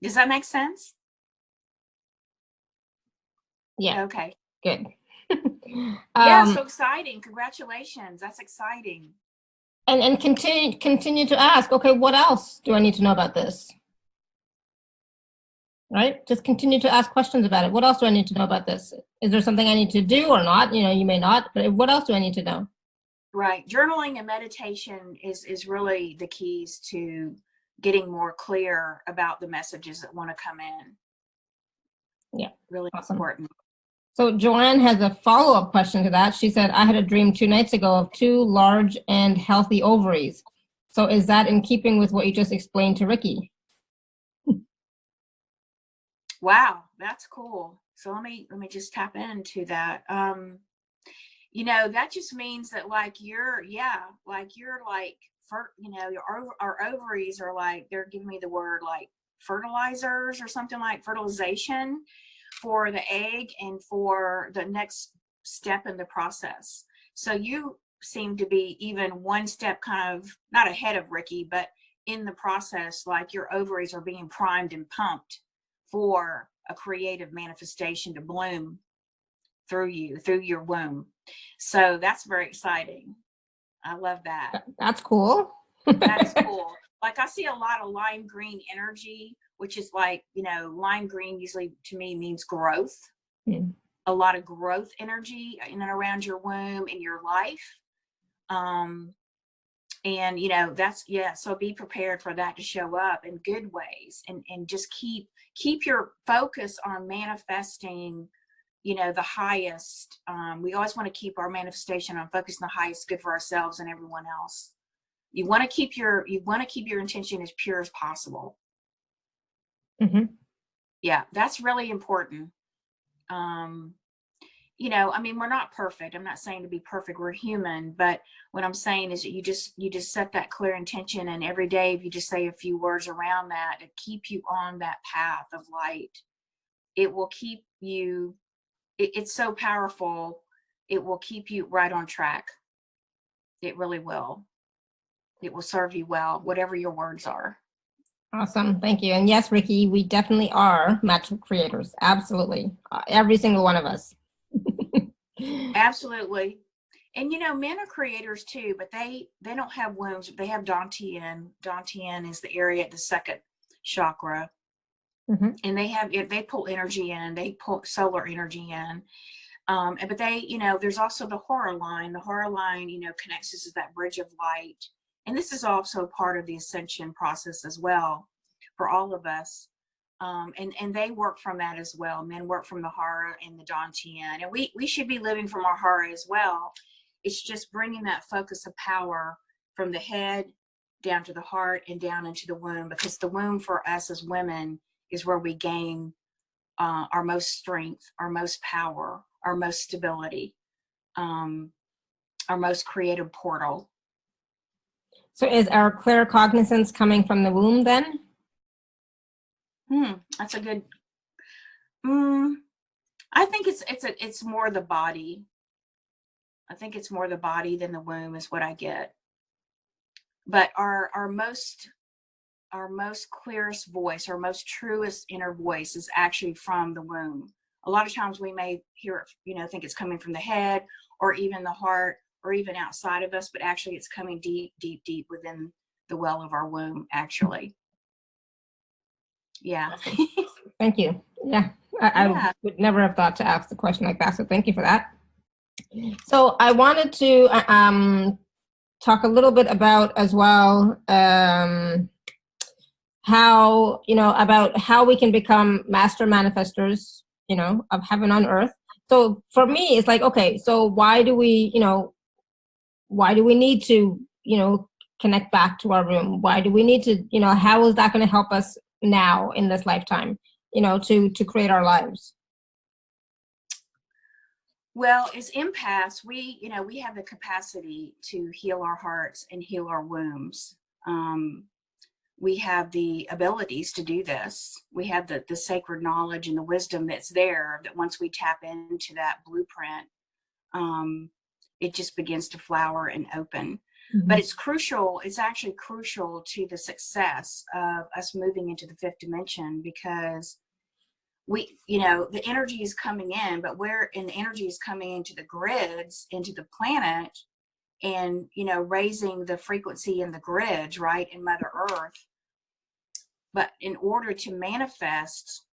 Speaker 2: Does that make sense?
Speaker 1: Yeah.
Speaker 2: Okay.
Speaker 1: Good.
Speaker 2: Yeah, so exciting. Congratulations. That's exciting.
Speaker 1: And continue to ask, okay, what else do I need to know about this? Right? Just continue to ask questions about it. What else do I need to know about this? Is there something I need to do or not? You know, you may not, but what else do I need to know?
Speaker 2: Right. Journaling and meditation is really the keys to getting more clear about the messages that want to come in.
Speaker 1: Yeah.
Speaker 2: Really
Speaker 1: awesome.
Speaker 2: Important.
Speaker 1: So Joanne has a follow-up question to that. She said, I had a dream 2 nights ago of 2 large and healthy ovaries. So is that in keeping with what you just explained to Ricky?
Speaker 2: Wow, that's cool. So let me just tap into that. You know, that just means that like you're like, you know, our ovaries are like, they're giving me the word like fertilizers or something, like fertilization for the egg and for the next step in the process. So you seem to be even one step kind of not ahead of Ricky, but in the process, like your ovaries are being primed and pumped for a creative manifestation to bloom through you, through your womb. So that's very exciting. I love that.
Speaker 1: That's cool.
Speaker 2: That is cool. Like I see a lot of lime green energy, which is like, you know, lime green usually to me means growth. A lot of growth energy in and around your womb in your life. And you know, that's, yeah, so be prepared for that to show up in good ways, and just keep your focus on manifesting, you know, the highest. We always want to keep our manifestation on focus on the highest good for ourselves and everyone else. You want to keep your intention as pure as possible. Yeah, that's really important. You know, I mean, we're not perfect. I'm not saying to be perfect. We're human. But what I'm saying is that you just set that clear intention, and every day, if you just say a few words around that to keep you on that path of light, it will keep you, it's so powerful. It will keep you right on track. It really will. It will serve you well, whatever your words are.
Speaker 1: Awesome. Thank you. And yes, Ricky, we definitely are magical creators. Absolutely. Every single one of us.
Speaker 2: Absolutely. And you know, men are creators too, but they don't have wombs. They have Dantian. Dantian is the area at the second chakra. And they pull energy in, they pull solar energy in. But they, you know, there's also the Hora line. The Hora line, you know, connects us to that bridge of light. And this is also part of the ascension process as well for all of us. And they work from that as well. Men work from the Hora and the Dantian. And we should be living from our Hora as well. It's just bringing that focus of power from the head down to the heart and down into the womb, because the womb for us as women is where we gain our most strength, our most power, our most stability, our most creative portal.
Speaker 1: So is our clear cognizance coming from the womb then?
Speaker 2: That's a good. I think it's more the body. I think it's more the body than the womb is what I get. But our most clearest voice, our most truest inner voice is actually from the womb. A lot of times we may hear it, think it's coming from the head or even the heart or even outside of us, but actually it's coming deep, deep, deep within the well of our womb, actually. Yeah.
Speaker 1: Thank you. Yeah. I would never have thought to ask the question like that. So thank you for that. So I wanted to talk a little bit about as well how, about how we can become master manifestors, of heaven on earth. So for me, it's like, okay, so why do we need to, connect back to our room? Why do we need to, how is that going to help us now in this lifetime, to create our lives?
Speaker 2: Well, as empaths, we have the capacity to heal our hearts and heal our wombs. We have the abilities to do this. We have the sacred knowledge and the wisdom that's there, that once we tap into that blueprint, it just begins to flower and open. Mm-hmm. But it's crucial. It's actually crucial to the success of us moving into the fifth dimension, because the energy is coming in, but the energy is coming into the grids, into the planet, and, raising the frequency in the grids, right, in Mother Earth. But in order to manifest,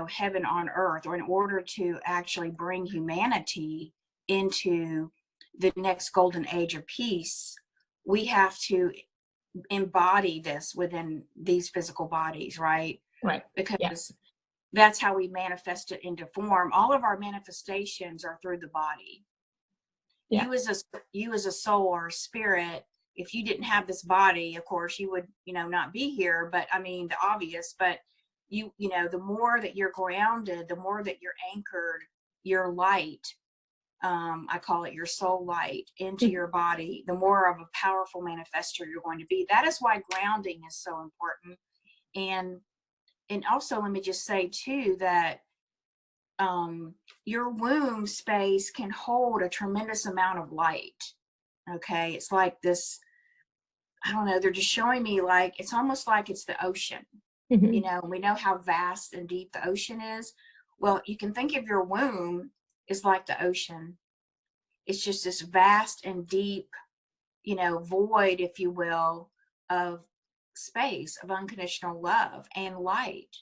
Speaker 2: heaven on earth, or in order to actually bring humanity into the next golden age of peace, we have to embody this within these physical bodies, right?
Speaker 1: Right.
Speaker 2: Because that's how we manifest it into form. All of our manifestations are through the body. Yeah. You as a soul or a spirit, if you didn't have this body, of course, you would, not be here. But I mean, the obvious, but the more that you're grounded, the more that you're anchored, your light, I call it your soul light, into your body, the more of a powerful manifestor you're going to be. That is why grounding is so important. And also, let me just say too, that your womb space can hold a tremendous amount of light. Okay, it's like this, I don't know, they're just showing me like, it's almost like it's the ocean. Mm-hmm. We know how vast and deep the ocean is. Well, you can think of your womb as like the ocean. It's just this vast and deep, void, if you will, of space, of unconditional love and light.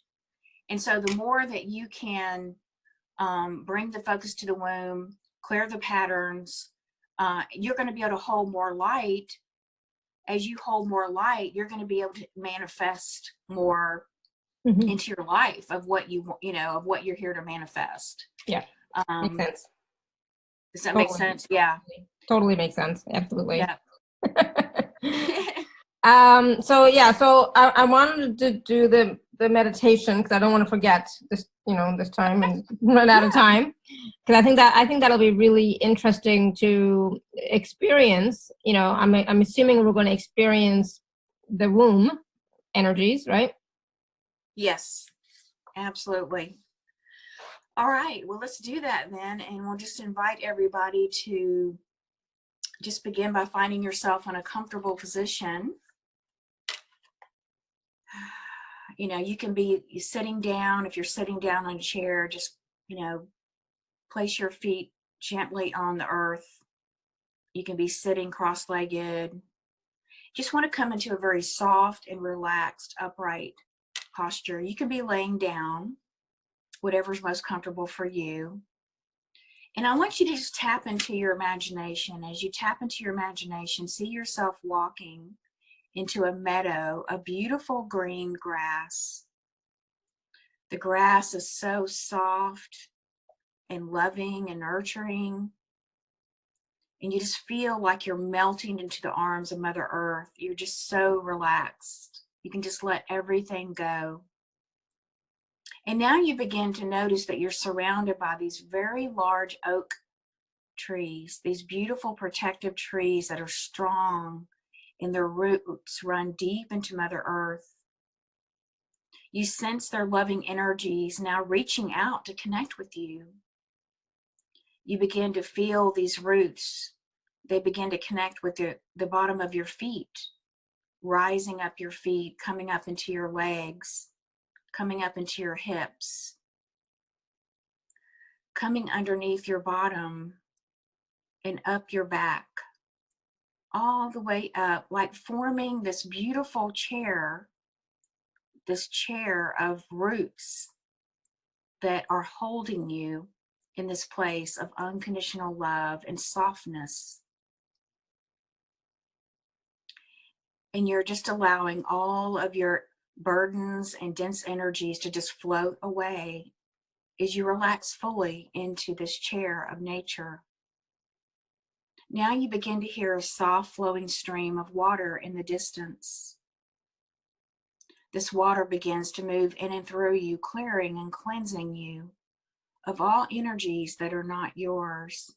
Speaker 2: And so the more that you can bring the focus to the womb, clear the patterns, you're going to be able to hold more light. As you hold more light, you're going to be able to manifest more into your life of what of what you're here to manifest.
Speaker 1: Yeah. Makes sense.
Speaker 2: Does that make sense? Yeah.
Speaker 1: Totally makes sense. Absolutely.
Speaker 2: Yeah.
Speaker 1: So I wanted to do the meditation, because I don't want to forget this, this time and run out of time. Because I think that'll be really interesting to experience. I'm assuming we're going to experience the womb energies, right?
Speaker 2: Yes, absolutely. All right, well, let's do that then, and we'll just invite everybody to just begin by finding yourself in a comfortable position. You can be sitting down. If you're sitting down on a chair, just, place your feet gently on the earth. You can be sitting cross-legged. Just want to come into a very soft and relaxed, upright posture. You can be laying down, whatever's most comfortable for you. And I want you to just tap into your imagination. As you tap into your imagination, see yourself walking into a meadow of beautiful green grass. The grass is so soft and loving and nurturing. And you just feel like you're melting into the arms of Mother Earth. You're just so relaxed. You can just let everything go. And now you begin to notice that you're surrounded by these very large oak trees, these beautiful protective trees that are strong and their roots run deep into Mother Earth. You sense their loving energies now reaching out to connect with you. You begin to feel these roots. They begin to connect with the bottom of your feet, rising up your feet, coming up into your legs, coming up into your hips, coming underneath your bottom and up your back, all the way up, like forming this beautiful chair, this chair of roots that are holding you in this place of unconditional love and softness. And you're just allowing all of your burdens and dense energies to just float away as you relax fully into this chair of nature. Now you begin to hear a soft flowing stream of water in the distance. This water begins to move in and through you, clearing and cleansing you of all energies that are not yours.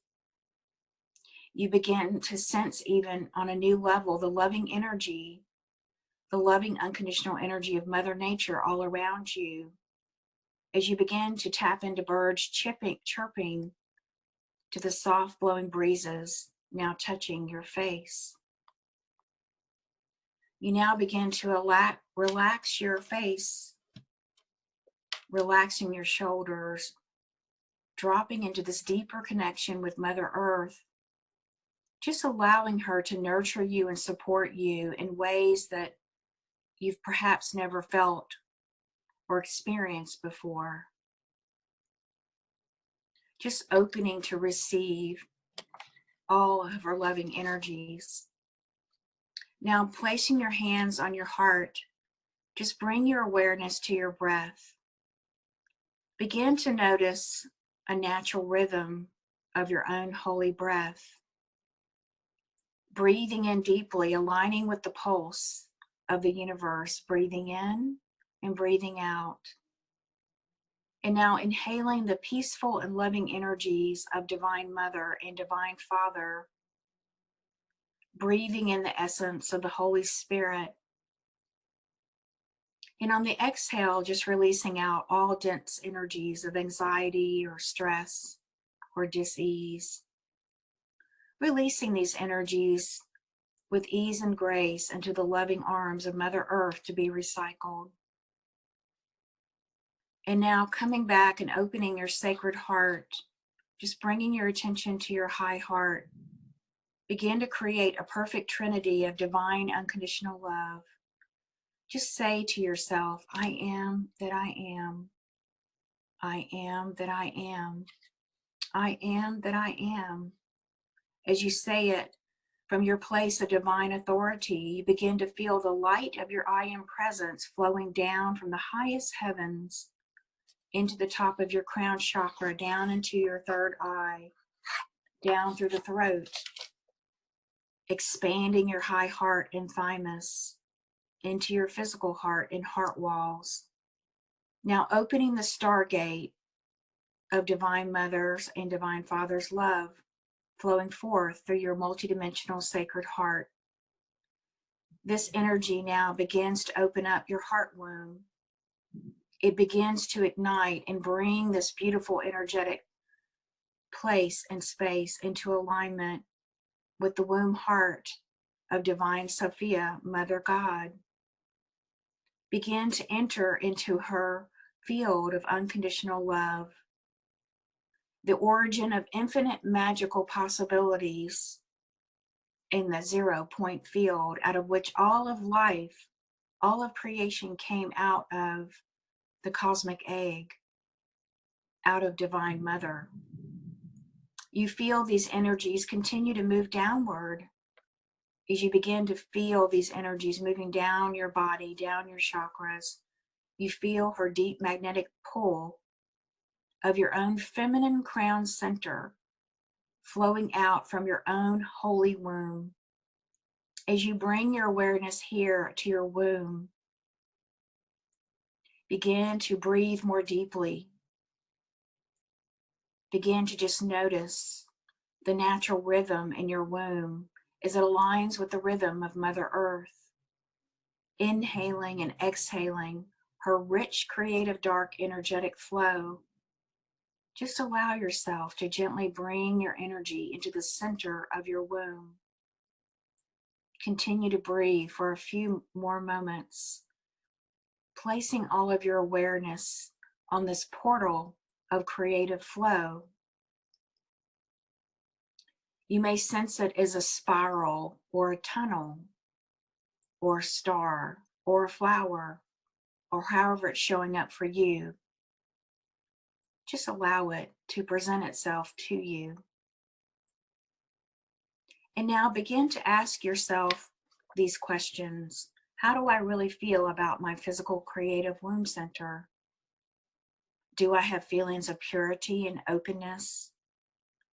Speaker 2: You begin to sense, even on a new level, the loving energy, the loving unconditional energy of Mother Nature all around you, as you begin to tap into birds chirping to the soft blowing breezes now touching your face. You now begin to relax your face, relaxing your shoulders, dropping into this deeper connection with Mother Earth, just allowing her to nurture you and support you in ways that you've perhaps never felt or experienced before. Just opening to receive all of her loving energies. Now, placing your hands on your heart, just bring your awareness to your breath. Begin to notice a natural rhythm of your own holy breath. Breathing in deeply, aligning with the pulse of the universe, breathing in and breathing out. And now inhaling the peaceful and loving energies of Divine Mother and Divine Father, breathing in the essence of the Holy Spirit. And on the exhale, just releasing out all dense energies of anxiety or stress or dis-ease. Releasing these energies with ease and grace into the loving arms of Mother Earth to be recycled. And now coming back and opening your sacred heart, just bringing your attention to your high heart. Begin to create a perfect trinity of divine unconditional love. Just say to yourself, I am that I am. I am that I am. I am that I am. As you say it from your place of divine authority, you begin to feel the light of your I am presence flowing down from the highest heavens into the top of your crown chakra, down into your third eye, down through the throat, expanding your high heart and thymus into your physical heart and heart walls. Now opening the stargate of Divine Mother's and Divine Father's love flowing forth through your multidimensional sacred heart. This energy now begins to open up your heart womb. It begins to ignite and bring this beautiful energetic place and space into alignment with the womb heart of Divine Sophia, Mother God. Begin to enter into her field of unconditional love, the origin of infinite magical possibilities in the 0 point field out of which all of life, all of creation came out of the cosmic egg, out of Divine Mother. You feel these energies continue to move downward as you begin to feel these energies moving down your body, down your chakras. You feel her deep magnetic pull of your own feminine crown center flowing out from your own holy womb. As you bring your awareness here to your womb, begin to breathe more deeply. Begin to just notice the natural rhythm in your womb as it aligns with the rhythm of Mother Earth. Inhaling and exhaling her rich, creative, dark, energetic flow. Just allow yourself to gently bring your energy into the center of your womb. Continue to breathe for a few more moments, placing all of your awareness on this portal of creative flow. You may sense it as a spiral or a tunnel or a star or a flower or however it's showing up for you. Just allow it to present itself to you. And now begin to ask yourself these questions. How do I really feel about my physical creative womb center? Do I have feelings of purity and openness,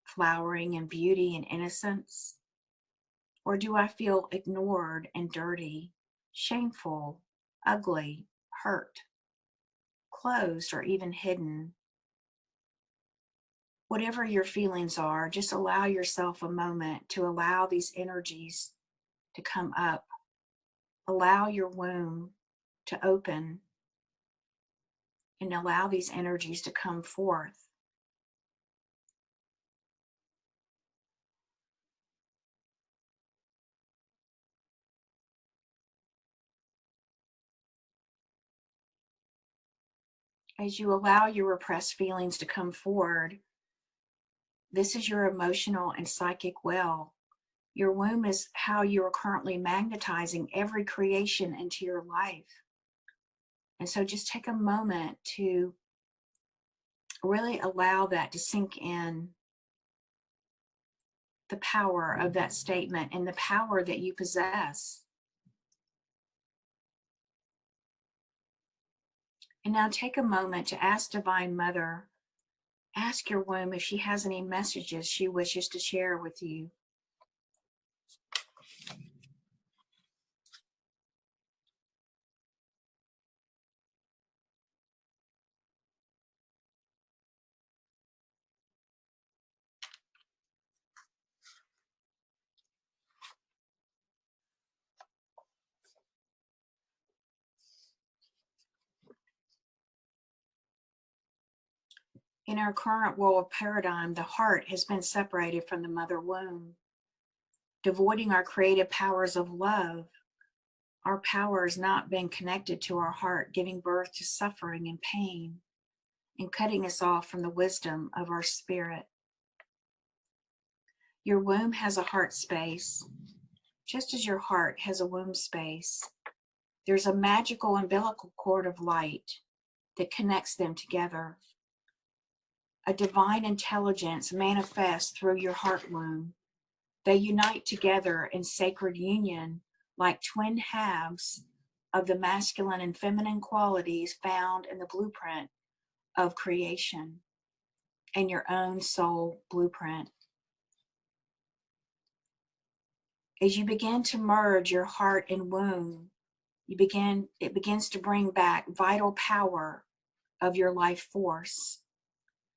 Speaker 2: flowering and beauty and innocence? Or do I feel ignored and dirty, shameful, ugly, hurt, closed, or even hidden? Whatever your feelings are, just allow yourself a moment to allow these energies to come up. Allow your womb to open and allow these energies to come forth. As you allow your repressed feelings to come forward, this is your emotional and psychic well. Your womb is how you are currently magnetizing every creation into your life. And so just take a moment to really allow that to sink in, the power of that statement and the power that you possess. And now take a moment to ask Divine Mother, ask your womb if she has any messages she wishes to share with you. In our current world paradigm, the heart has been separated from the mother womb, devoiding our creative powers of love. Our power has not been connected to our heart, giving birth to suffering and pain, and cutting us off from the wisdom of our spirit. Your womb has a heart space, just as your heart has a womb space. There's a magical umbilical cord of light that connects them together. A divine intelligence manifests through your heart womb. They unite together in sacred union like twin halves of the masculine and feminine qualities found in the blueprint of creation and your own soul blueprint. As you begin to merge your heart and womb, it begins to bring back vital power of your life force.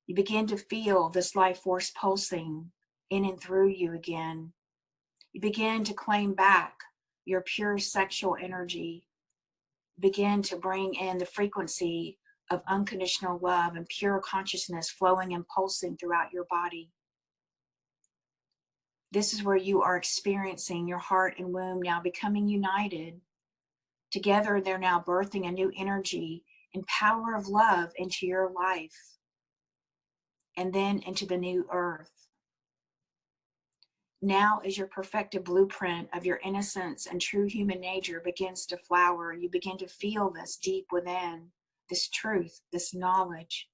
Speaker 2: You begin to feel this life force pulsing in and through you again. You begin to claim back your pure sexual energy. Begin to bring in the frequency of unconditional love and pure consciousness flowing and pulsing throughout your body. This is where you are experiencing your heart and womb now becoming united. Together, they're now birthing a new energy and power of love into your life, and then into the new earth. Now, as your perfected blueprint of your innocence and true human nature begins to flower, you begin to feel this deep within, this truth, this knowledge.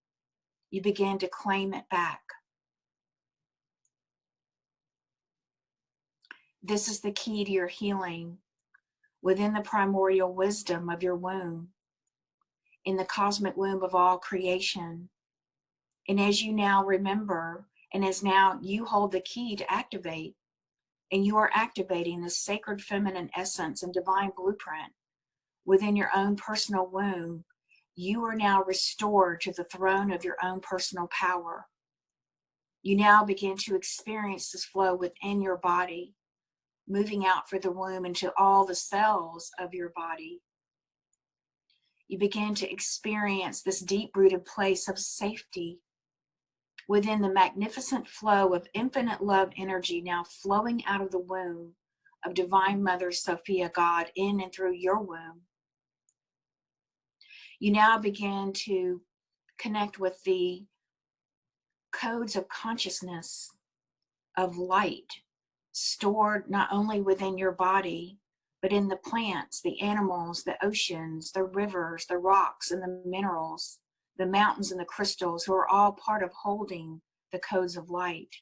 Speaker 2: You begin to claim it back. This is the key to your healing within the primordial wisdom of your womb, in the cosmic womb of all creation. And as you now remember, and as now you hold the key to activate, and you are activating this sacred feminine essence and divine blueprint within your own personal womb, you are now restored to the throne of your own personal power. You now begin to experience this flow within your body. moving out for the womb into all the cells of your body. You begin to experience this deep-rooted place of safety within the magnificent flow of infinite love energy now flowing out of the womb of Divine Mother Sophia God in and through your womb. You now begin to connect with the codes of consciousness of light stored not only within your body, but in the plants, the animals, the oceans, the rivers, the rocks, and the minerals, the mountains and the crystals, who are all part of holding the codes of light.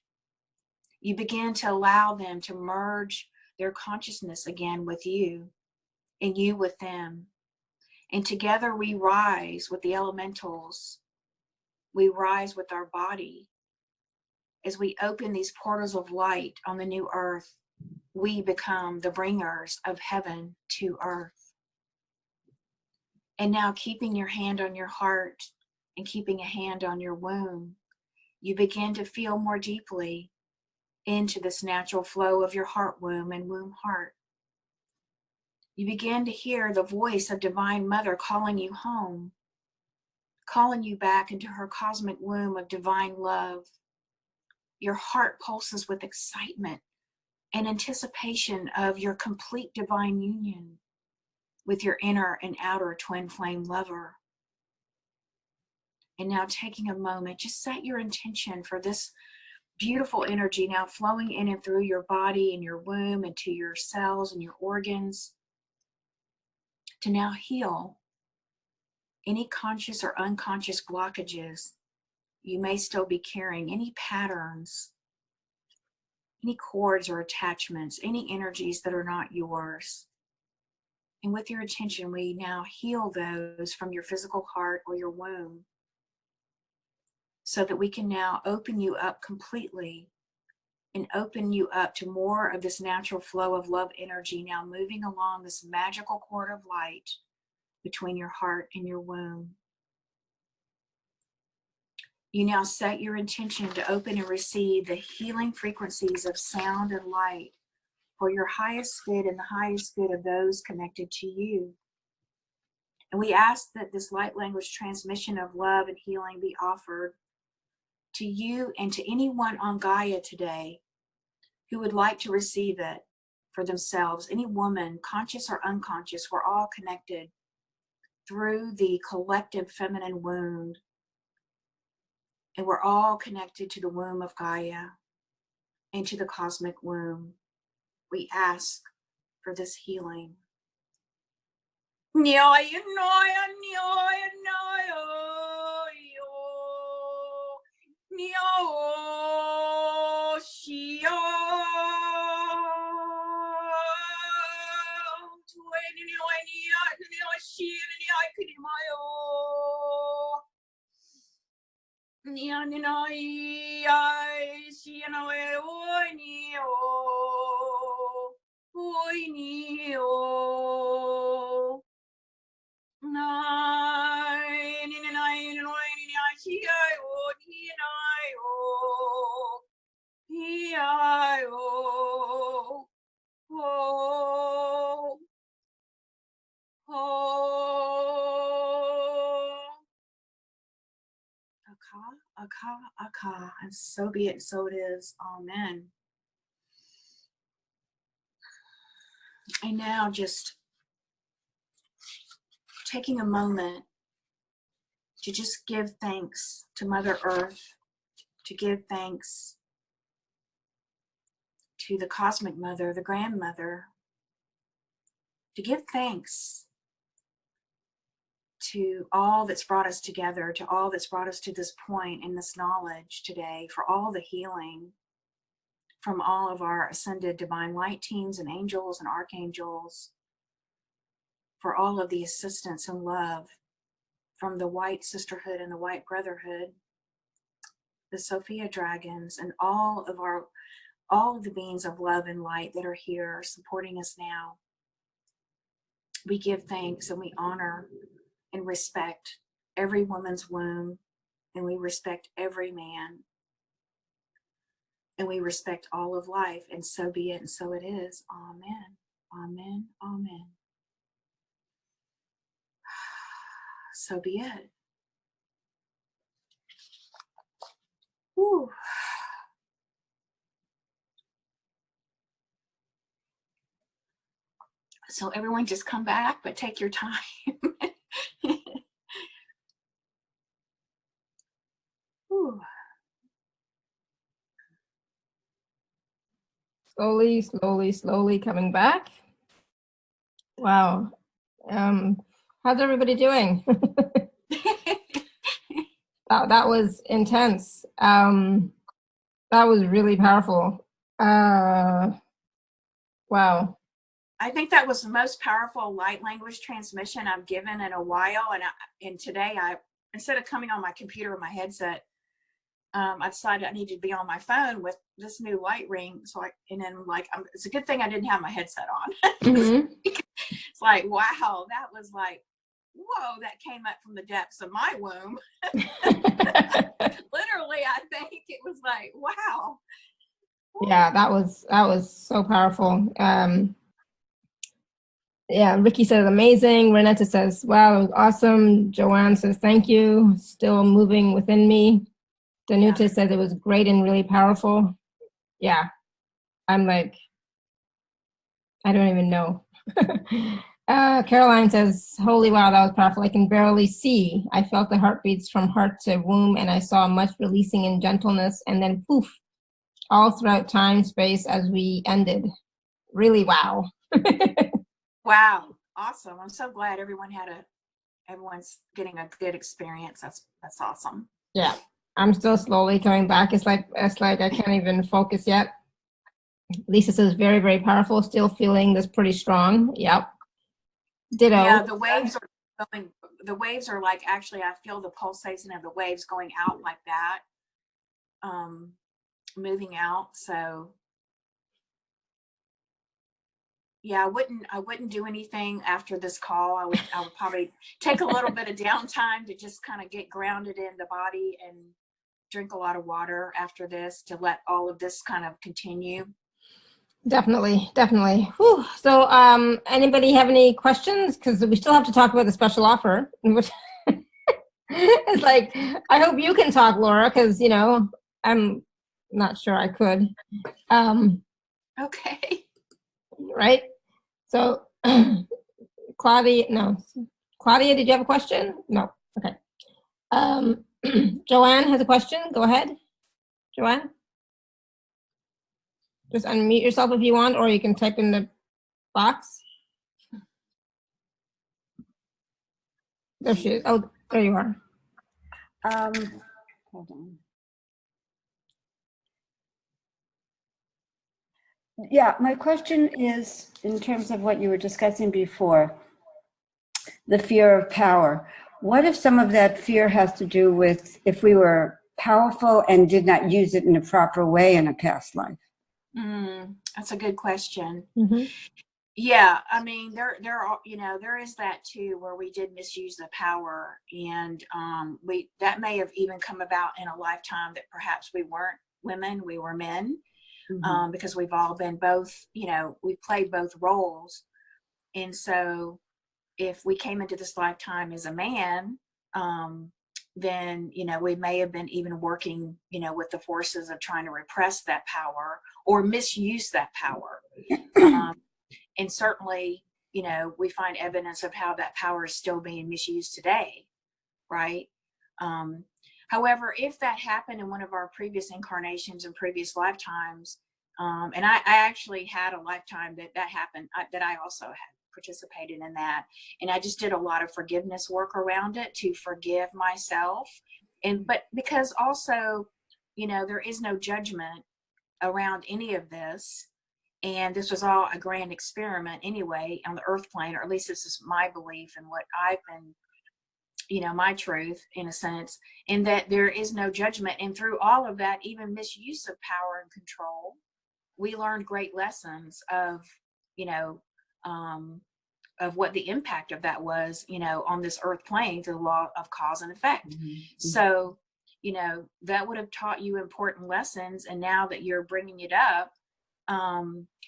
Speaker 2: You begin to allow them to merge their consciousness again with you, and you with them. And together we rise with the elementals. We rise with our body. As we open these portals of light on the new earth, we become the bringers of heaven to earth. And now, keeping your hand on your heart and keeping a hand on your womb, you begin to feel more deeply into this natural flow of your heart womb and womb heart. You begin to hear the voice of Divine Mother calling you home, calling you back into her cosmic womb of divine love. Your heart pulses with excitement and anticipation of your complete divine union with your inner and outer twin flame lover. And now, taking a moment, just set your intention for this beautiful energy now flowing in and through your body and your womb and to your cells and your organs, to now heal any conscious or unconscious blockages you may still be carrying, any patterns, any cords or attachments, any energies that are not yours. And with your attention, we now heal those from your physical heart or your womb, so that we can now open you up completely and open you up to more of this natural flow of love energy now moving along this magical cord of light between your heart and your womb. You now set your intention to open and receive the healing frequencies of sound and light for your highest good and the highest good of those connected to you. And we ask that this light language transmission of love and healing be offered to you and to anyone on Gaia today who would like to receive it for themselves. Any woman, conscious or unconscious, we're all connected through the collective feminine womb. And we're all connected to the womb of Gaia and to the cosmic womb. We ask for this healing. Aka, and so be it, so it is. Amen. And now, just taking a moment to just give thanks to Mother Earth, to give thanks to the Cosmic Mother, the Grandmother, to give thanks to all that's brought us together, to all that's brought us to this point in this knowledge today, for all the healing from all of our ascended divine light teams and angels and archangels, for all of the assistance and love from the White Sisterhood and the White Brotherhood, the Sophia Dragons, and all of the beings of love and light that are here supporting us now. We give thanks and we honor and respect every woman's womb, and we respect every man. and we respect all of life, and so be it, and so it is. Amen. Amen. Amen. So be it. Whew. So everyone just come back, but take your time. Whew.
Speaker 1: Slowly, slowly, slowly coming back. Wow. How's everybody doing? That was intense. That was really powerful. Wow.
Speaker 2: I think that was the most powerful light language transmission I've given in a while. And today instead of coming on my computer with my headset, I decided I needed to be on my phone with this new light ring. So it's a good thing I didn't have my headset on.
Speaker 1: Mm-hmm.
Speaker 2: It's like, wow, that was like, whoa, that came up from the depths of my womb. Literally, I think it was like, wow.
Speaker 1: Yeah, that was so powerful. Yeah, Ricky says amazing. Renata says, wow, it was awesome. Joanne says, thank you. Still moving within me. Danuta says it was great and really powerful. Yeah, I'm like, I don't even know. Caroline says, holy wow, that was powerful. I can barely see. I felt the heartbeats from heart to womb, and I saw much releasing and gentleness, and then poof, all throughout time, space as we ended. Really wow.
Speaker 2: Wow, awesome. I'm so glad everyone's getting a good experience. That's awesome.
Speaker 1: Yeah, I'm still slowly coming back. It's like I can't even focus yet. Lisa says very, very powerful. Still feeling this pretty strong. Yep. Ditto.
Speaker 2: Yeah, the waves are like, actually, I feel the pulsation of the waves going out like that, moving out. So yeah, I wouldn't do anything after this call. I would probably take a little bit of downtime to just kind of get grounded in the body and drink a lot of water after this to let all of this kind of continue.
Speaker 1: Definitely. Whew. So anybody have any questions? Because we still have to talk about the special offer. It's like, I hope you can talk, Laura, because I'm not sure I could.
Speaker 2: Okay.
Speaker 1: Right? So Claudia, did you have a question? No. Okay. Joanne has a question. Go ahead. Joanne? Just unmute yourself if you want, or you can type in the box. There she is. Oh, there you are.
Speaker 4: Hold on. Yeah, my question is in terms of what you were discussing before, the fear of power. What if some of that fear has to do with if we were powerful and did not use it in a proper way in a past life?
Speaker 2: That's a good question.
Speaker 1: Mm-hmm.
Speaker 2: Yeah, I mean, there is that too, where we did misuse the power, and that may have even come about in a lifetime that perhaps we weren't women, we were men, because we've all been both, we've played both roles. And so if we came into this lifetime as a man, then, we may have been even working, with the forces of trying to repress that power or misuse that power. And certainly, we find evidence of how that power is still being misused today, right? However, if that happened in one of our previous incarnations and previous lifetimes, and I actually had a lifetime that happened, that I also had participated in that, and I just did a lot of forgiveness work around it to forgive myself, but because also, there is no judgment around any of this. And this was all a grand experiment anyway on the earth plane, or at least this is my belief and what I've been, my truth in a sense, in that there is no judgment. And through all of that, even misuse of power and control, we learned great lessons of, of what the impact of that was, on this earth plane through the law of cause and effect. So, you know, that would have taught you important lessons. And now that you're bringing it up,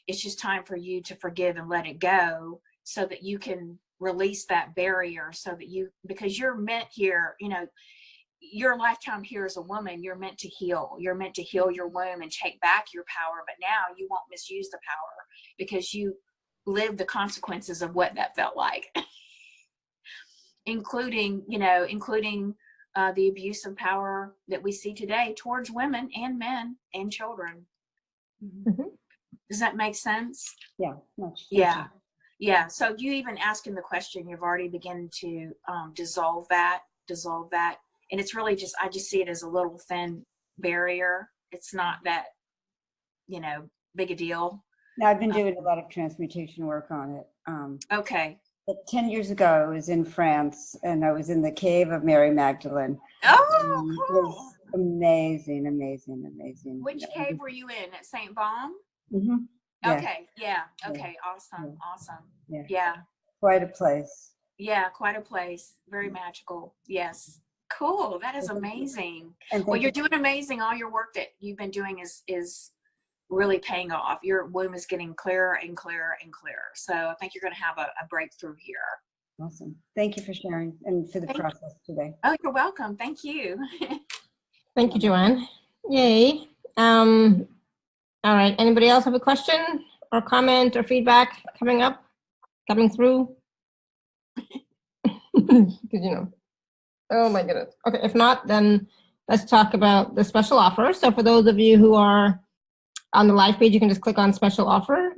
Speaker 2: it's just time for you to forgive and let it go, so that you can release that barrier, so that because you're meant here, you know, your lifetime here as a woman, you're meant to heal. You're meant to heal your womb and take back your power. But now you won't misuse the power, because you lived the consequences of what that felt like, including the abuse of power that we see today towards women and men and children.
Speaker 1: Mm-hmm.
Speaker 2: Does that make sense?
Speaker 4: Yeah, much.
Speaker 2: Yeah. Yeah. So you even asking the question, you've already begun to dissolve that. And it's really I just see it as a little thin barrier. It's not that, you know, big a deal.
Speaker 4: Now, I've been doing a lot of transmutation work on it.
Speaker 2: Okay.
Speaker 4: But 10 years ago, I was in France, and I was in the cave of Mary Magdalene.
Speaker 2: Oh,
Speaker 4: It
Speaker 2: cool.
Speaker 4: was amazing, amazing, amazing.
Speaker 2: Which cave were you in? At St. Baum?
Speaker 4: Mm-hmm. Yeah.
Speaker 2: Okay. Yeah. Okay. Awesome.
Speaker 4: Yeah.
Speaker 2: Awesome.
Speaker 4: Yeah.
Speaker 2: Yeah.
Speaker 4: Quite a place.
Speaker 2: Yeah. Quite a place. Very magical. Yes. Cool. That is amazing. Well, you're doing amazing. All your work that you've been doing is really paying off. Your womb is getting clearer and clearer and clearer. So I think you're going to have a breakthrough here.
Speaker 4: Awesome. Thank you for sharing and for the process today.
Speaker 2: Oh, you're welcome. Thank you.
Speaker 1: Thank you, Joanne. Yay. All right. Anybody else have a question or comment or feedback coming through? Because, you know, oh my goodness. Okay, if not, then let's talk about the special offer. So for those of you who are on the live page, you can just click on special offer.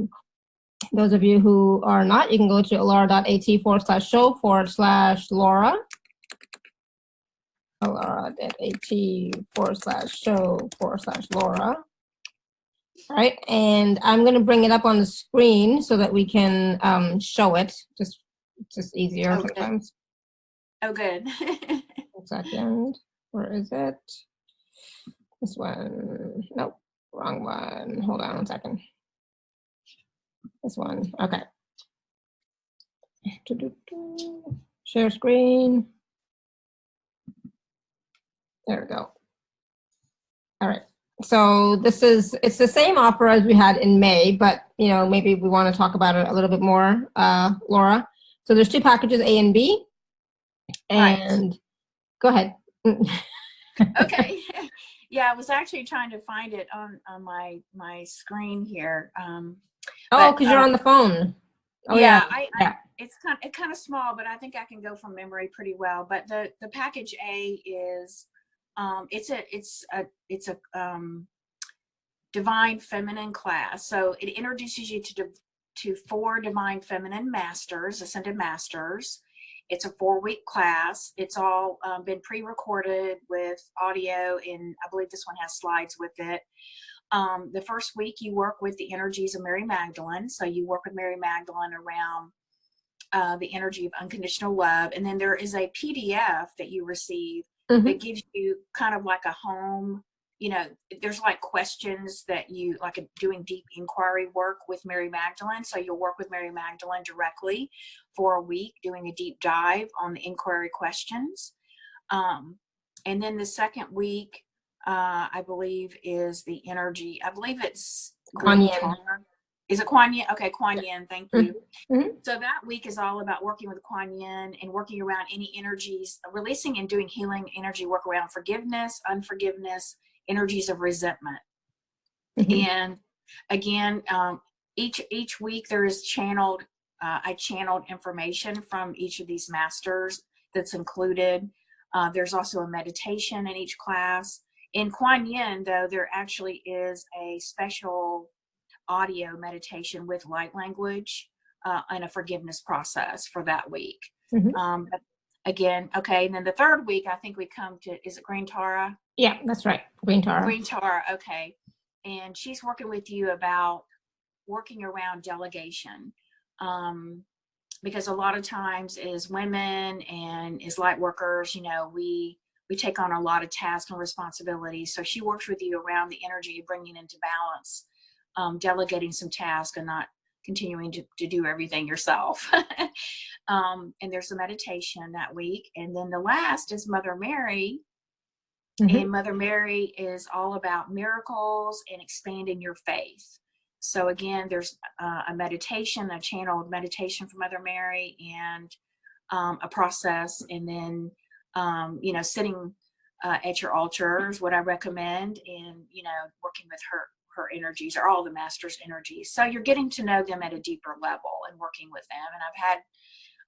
Speaker 1: Those of you who are not, you can go to alara.at/show/Laura. alara.at/show/Laura. All right, and I'm going to bring it up on the screen so that we can show it. Just easier sometimes.
Speaker 2: Oh, good.
Speaker 1: 1 second. Where is it? This one. Nope. Wrong one. Hold on 1 second. This one. Okay. Share screen. There we go. All right. So it's the same offer as we had in May, but you know, maybe we want to talk about it a little bit more, Laura. So there's 2 packages, A and B. And right. Go ahead.
Speaker 2: Okay. Yeah, I was actually trying to find it on my screen here.
Speaker 1: Because you're on the phone. Oh
Speaker 2: yeah,
Speaker 1: yeah.
Speaker 2: It's kind of small, but I think I can go from memory pretty well. But the package A is it's a divine feminine class. So it introduces you to 4 divine feminine masters, ascended masters. It's a 4-week class. It's all been pre-recorded with audio, and I believe this one has slides with it. The first week you work with the energies of Mary Magdalene. So you work with Mary Magdalene around the energy of unconditional love. And then there is a PDF that you receive that gives you kind of like a home, you know, there's like questions that you like doing deep inquiry work with Mary Magdalene. So you'll work with Mary Magdalene directly for a week, doing a deep dive on the inquiry questions. And then the second week, I believe is the energy. I believe it's
Speaker 1: Kuan Yin.
Speaker 2: Is it Kuan Yin? Okay, Kuan Yin. Thank you.
Speaker 1: Mm-hmm.
Speaker 2: So that week is all about working with Kuan Yin and working around any energies, releasing and doing healing energy work around forgiveness, unforgiveness, energies of resentment. And again, each week there is channeled. I channeled information from each of these masters that's included. There's also a meditation in each class. In Kuan Yin, though, there actually is a special audio meditation with light language and a forgiveness process for that week. But again, okay, and then the third week, I think we come to, is it Green Tara?
Speaker 1: Yeah, that's right, Green Tara.
Speaker 2: Green Tara, okay. And she's working with you about working around delegation. Because a lot of times as women and as light workers, you know, we take on a lot of tasks and responsibilities. So she works with you around the energy of bringing into balance, delegating some tasks and not continuing to do everything yourself. And there's a meditation that week. And then the last is Mother Mary And Mother Mary is all about miracles and expanding your faith. So again, there's a meditation, a channeled meditation from Mother Mary, and a process, and then you know, sitting at your altar is what I recommend, and you know, working with her energies, or all the masters' energies. So you're getting to know them at a deeper level and working with them. And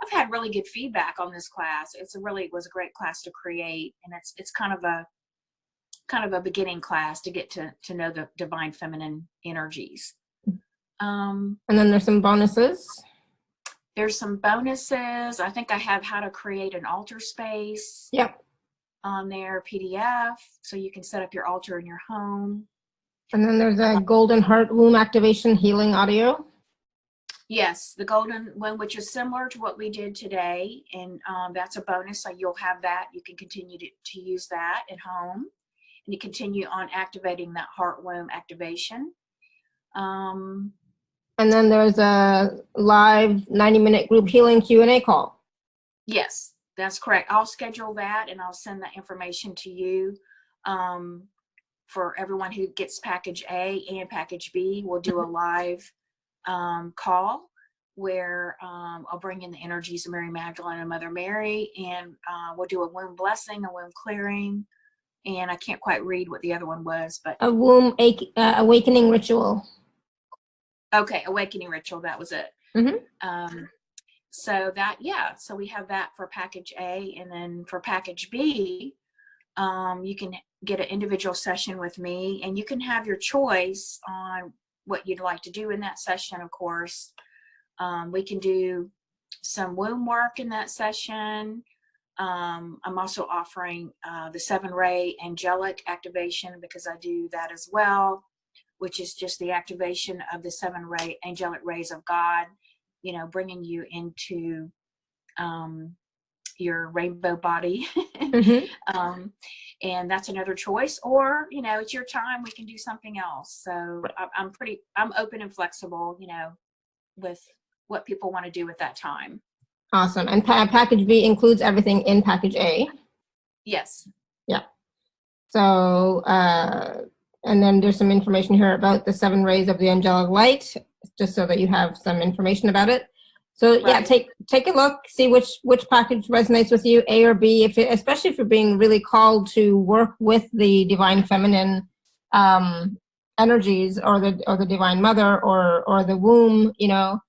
Speaker 2: I've had really good feedback on this class. It was a great class to create, and it's kind of a beginning class to get to know the divine feminine energies.
Speaker 1: And then there's some bonuses.
Speaker 2: There's some bonuses. I think I have how to create an altar space.
Speaker 1: Yep.
Speaker 2: On their PDF, so you can set up your altar in your home.
Speaker 1: And then there's a golden heart womb activation healing audio.
Speaker 2: Yes, the golden one, which is similar to what we did today, and that's a bonus. So you'll have that. You can continue to use that at home, and you continue on activating that heart womb activation.
Speaker 1: And then there's a live 90-minute group healing Q&A call.
Speaker 2: Yes, that's correct. I'll schedule that, and I'll send that information to you. For everyone who gets package A and package B, we'll do a live call where I'll bring in the energies of Mary Magdalene and Mother Mary, and we'll do a womb blessing, a womb clearing, and I can't quite read what the other one was, but
Speaker 1: a womb awakening ritual.
Speaker 2: Okay, awakening ritual, that was it. So that, yeah, so we have that for package A, and then for package B, you can get an individual session with me, and you can have your choice on what you'd like to do in that session. Of course, we can do some womb work in that session. I'm also offering the 7-ray angelic activation, because I do that as well, which is just the activation of the 7-ray angelic rays of God, you know, bringing you into your rainbow body. And that's another choice. Or, you know, it's your time, we can do something else. So I'm open and flexible, you know, with what people want to do at that time.
Speaker 1: Awesome. And package B includes everything in package A.
Speaker 2: Yes.
Speaker 1: Yeah. So, and then there's some information here about the 7 rays of the angelic light, just so that you have some information about it. So yeah, take a look, see which package resonates with you, A or B, especially if you're being really called to work with the divine feminine energies, or the divine mother, or the womb, you know.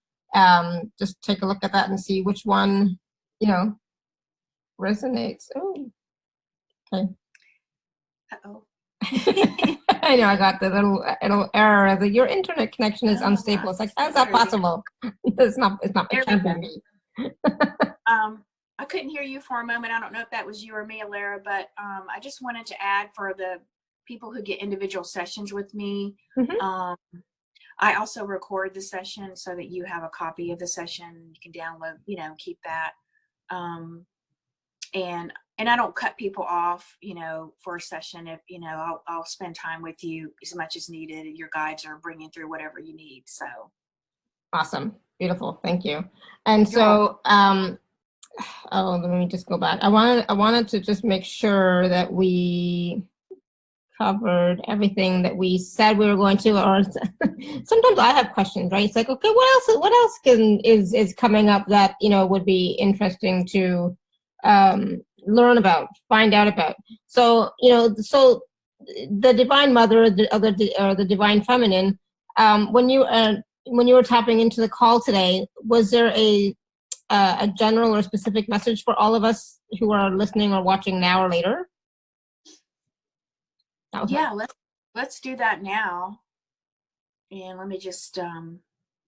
Speaker 1: Just take a look at that and see which one, you know, resonates. Oh, okay.
Speaker 2: Uh-oh.
Speaker 1: I know, I got the little error that your internet connection is unstable. It's like, how's that possible? It's not it can't be me.
Speaker 2: I couldn't hear you for a moment. I don't know if that was you or me, Lara, but I just wanted to add, for the people who get individual sessions with me, I also record the session so that you have a copy of the session. You can download, you know, keep that. And I don't cut people off, you know, for a session. If, you know, I'll spend time with you as much as needed. Your guides are bringing through whatever you need. So
Speaker 1: awesome, beautiful, thank you. And so, oh, let me just go back. I wanted to just make sure that we covered everything that we said we were going to. Or sometimes I have questions, right? It's like, okay, what else is coming up that, you know, would be interesting to learn about, find out about. So, you know, so the divine mother, or the divine feminine, when you were tapping into the call today, was there a general or specific message for all of us who are listening or watching now or later?
Speaker 2: Yeah, let's do that now. And let me just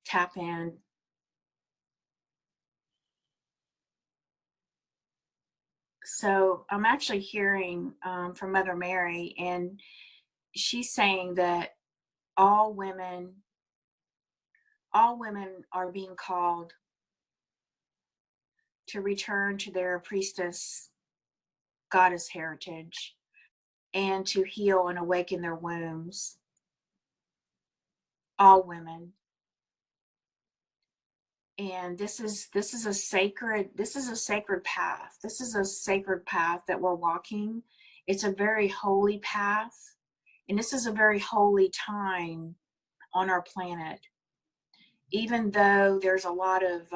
Speaker 2: tap in. So I'm actually hearing from Mother Mary, and she's saying that all women are being called to return to their priestess goddess heritage, and to heal and awaken their wombs. All women. And this is a sacred path. This is a sacred path that we're walking, It's a very holy path. And this is a very holy time on our planet. Even though there's a lot of,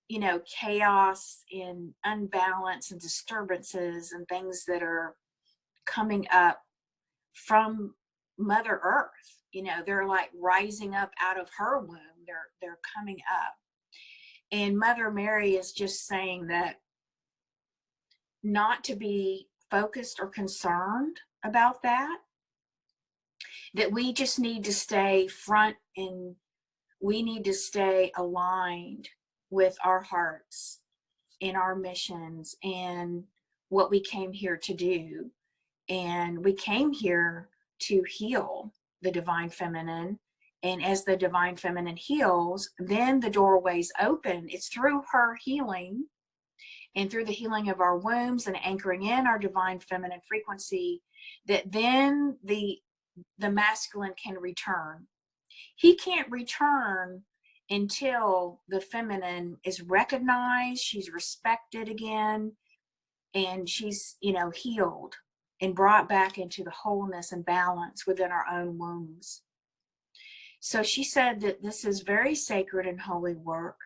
Speaker 2: you know, chaos and unbalance and disturbances and things that are coming up from Mother Earth, you know, they're like rising up out of her womb. They're coming up. And Mother Mary is just saying that not to be focused or concerned about that we just need to stay front, and we need to stay aligned with our hearts and our missions and what we came here to do. And we came here to heal the divine feminine. And as the divine feminine heals, then the doorways open. It's through her healing and through the healing of our wombs and anchoring in our divine feminine frequency that then the masculine can return. He can't return until the feminine is recognized, she's respected again, and she's, you know, healed and brought back into the wholeness and balance within our own wombs. So she said that this is very sacred and holy work,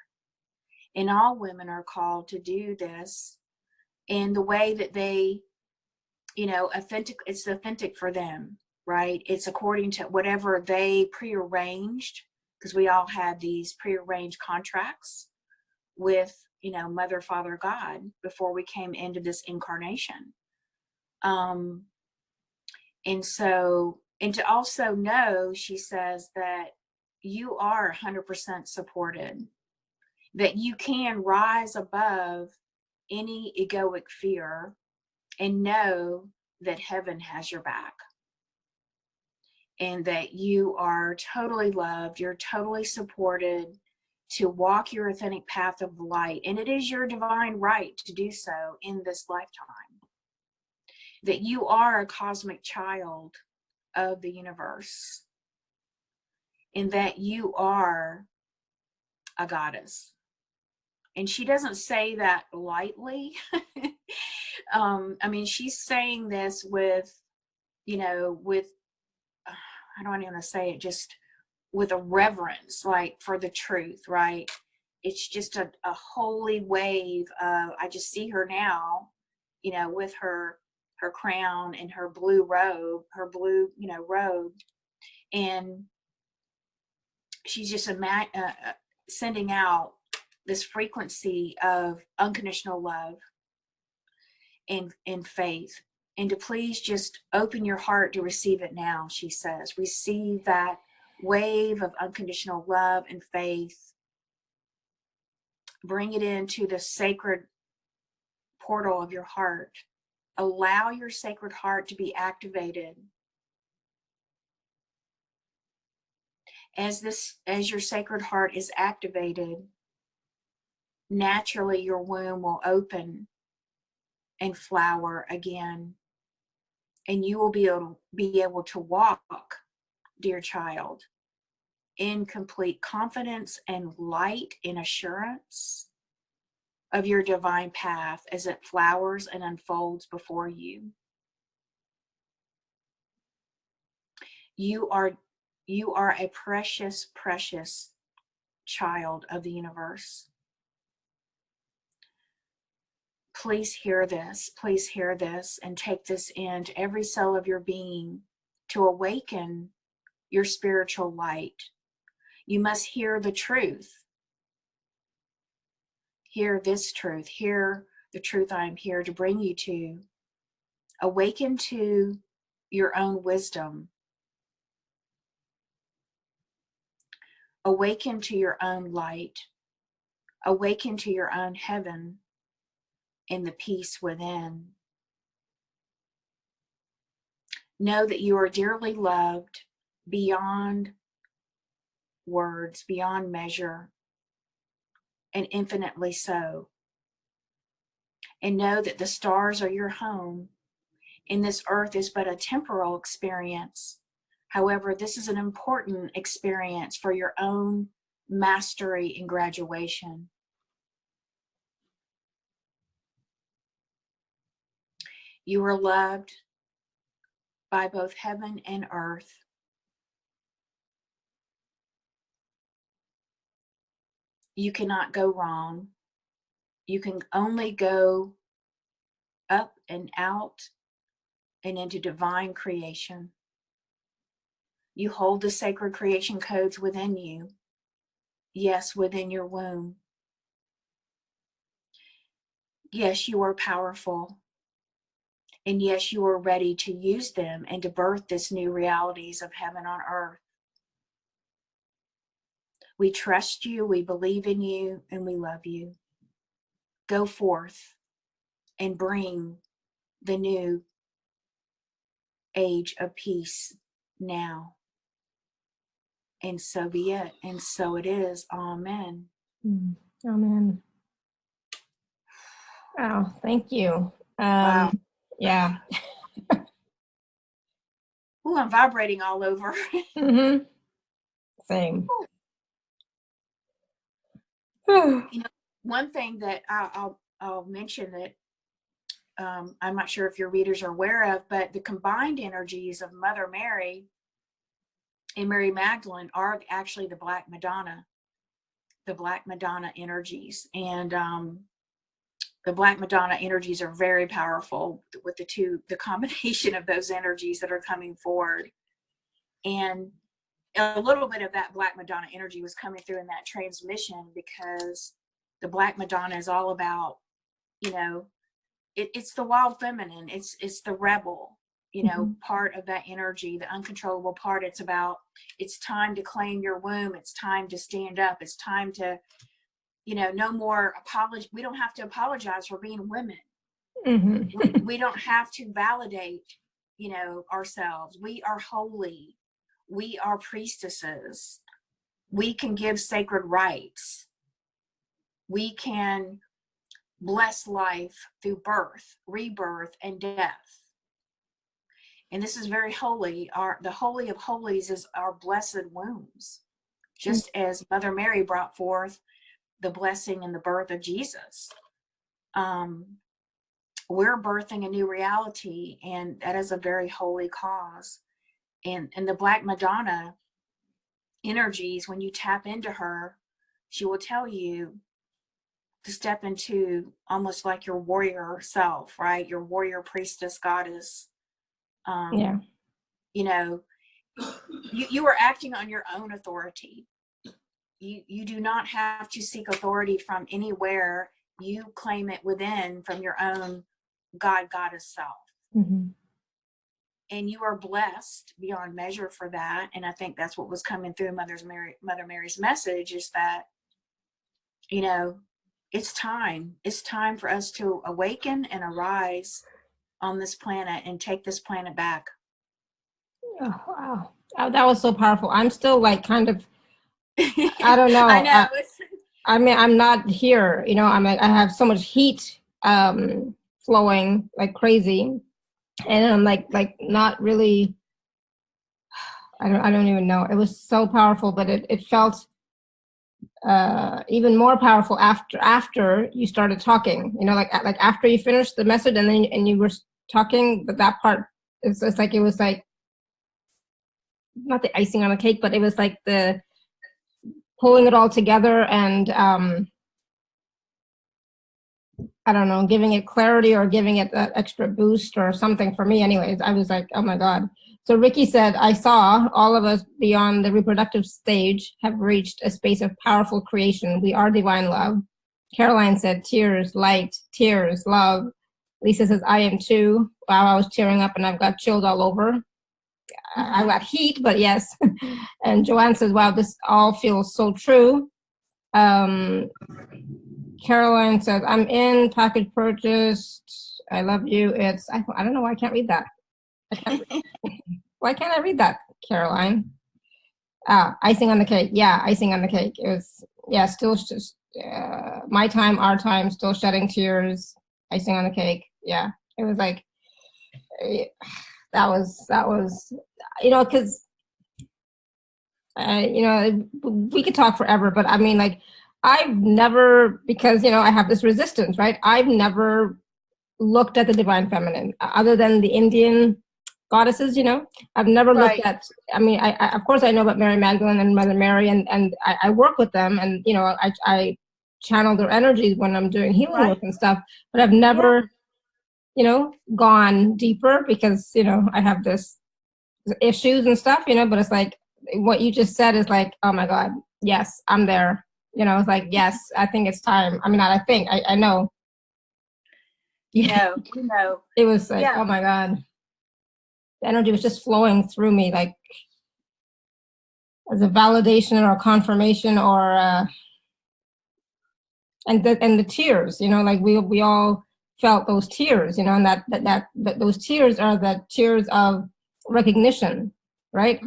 Speaker 2: and all women are called to do this in the way that they, you know, it's authentic for them, right? It's according to whatever they prearranged, because we all had these prearranged contracts with, you know, Mother, Father, God before we came into this incarnation. And so, and to also know, she says that you are 100% supported, that you can rise above any egoic fear and know that heaven has your back, and that you are totally loved, you're totally supported to walk your authentic path of light. And it is your divine right to do so in this lifetime. That you are a cosmic child of the universe, and that you are a goddess. And she doesn't say that lightly. I mean, she's saying this with, you know, with, I don't even want to say it, just with a reverence, like for the truth, right? It's just a holy wave of, I just see her now, you know, with her crown and her blue robe, you know, robe. And she's just sending out this frequency of unconditional love and faith. And to please just open your heart to receive it now, she says. Receive that wave of unconditional love and faith. Bring it into the sacred portal of your heart. Allow your sacred heart to be activated. As your sacred heart is activated, naturally your womb will open and flower again. And you will be able to walk, dear child, in complete confidence and light and assurance of your divine path as it flowers and unfolds before you. You are a precious, precious child of the universe. Please hear this, and take this into every cell of your being to awaken your spiritual light. You must hear the truth. Hear this truth. Hear the truth I am here to bring you to. Awaken to your own wisdom. Awaken to your own light. Awaken to your own heaven and the peace within. Know that you are dearly loved beyond words, beyond measure, and infinitely so. And know that the stars are your home, and this earth is but a temporal experience. However, this is an important experience for your own mastery and graduation. You are loved by both heaven and earth. You cannot go wrong. You can only go up and out and into divine creation. You hold the sacred creation codes within you. Yes, within your womb. Yes, you are powerful. And yes, you are ready to use them and to birth this new realities of heaven on earth. We trust you, we believe in you, and we love you. Go forth and bring the new age of peace now. And so be it, and so it is. Amen.
Speaker 1: Amen. Wow, thank you.
Speaker 2: Wow.
Speaker 1: Yeah.
Speaker 2: Ooh, I'm vibrating all over.
Speaker 1: Mm-hmm. Same.
Speaker 2: You know, one thing that I'll mention that I'm not sure if your readers are aware of, but the combined energies of Mother Mary and Mary Magdalene are actually the Black Madonna energies. And the Black Madonna energies are very powerful with the combination of those energies that are coming forward. And a little bit of that Black Madonna energy was coming through in that transmission, because the Black Madonna is all about, you know, it's the wild feminine, it's the rebel, you know, part of that energy, the uncontrollable part. It's time to claim your womb. It's time to stand up. It's time to, you know, no more apology. We don't have to apologize for being women.
Speaker 1: Mm-hmm.
Speaker 2: We don't have to validate, you know, ourselves. We are holy. We are priestesses. We can give sacred rites. We can bless life through birth, rebirth, and death. And this is very holy. The Holy of Holies is our blessed wombs, just as Mother Mary brought forth the blessing and the birth of Jesus. We're birthing a new reality, and that is a very holy cause. And the Black Madonna energies, when you tap into her, she will tell you to step into almost like your warrior self, right? Your warrior priestess goddess.
Speaker 1: Yeah.
Speaker 2: You know, you are acting on your own authority. You do not have to seek authority from anywhere. You claim it within from your own goddess self.
Speaker 1: Mm-hmm.
Speaker 2: And you are blessed beyond measure for that. And I think that's what was coming through Mother Mary's message, is that, you know, it's time for us to awaken and arise on this planet and take this planet back.
Speaker 1: Oh, wow. Oh, that was so powerful. I'm still like kind of, I don't know.
Speaker 2: I know.
Speaker 1: I mean, I'm not here, you know, I'm like, I have so much heat flowing like crazy. And I'm like not really, I don't even know. It was so powerful, but it felt even more powerful after you started talking, you know, like after you finished the message and then you were talking, but that part, it's like, it was like, not the icing on the cake, but it was like the pulling it all together and I don't know, giving it clarity or giving it that extra boost or something for me. Anyways, I was like, oh my God. So Ricky said, I saw all of us beyond the reproductive stage have reached a space of powerful creation. We are divine love. Caroline said, tears, light, tears, love. Lisa says, I am too. Wow, I was tearing up and I've got chilled all over. I got heat, but yes. And Joanne says, wow, this all feels so true. Caroline says, I'm in, package purchased. I love you. It's, I don't know why I can't read that. Why can't I read that, Caroline? Icing on the cake. Yeah, icing on the cake. It was, yeah, still just my time, our time, still shedding tears, icing on the cake. Yeah, it was like, that was, you know, because, you know, we could talk forever, but I mean, like, I've never, because, you know, I have this resistance, right? I've never looked at the divine feminine other than the Indian goddesses, you know. I've never looked at, I mean, I of course I know about Mary Magdalene and Mother Mary, and I work with them, and you know, I channel their energies when I'm doing healing work and stuff, but I've never, you know, gone deeper because, you know, I have this issues and stuff, you know. But it's like what you just said is like, oh my God, yes, I'm there. You know, it's like, yes, I think it's time. I mean, not I think, I know.
Speaker 2: Yeah. You know.
Speaker 1: It was like, oh my God. The energy was just flowing through me, like as a validation or a confirmation, or and the tears, you know, like we all felt those tears, you know, and that those tears are the tears of recognition, right?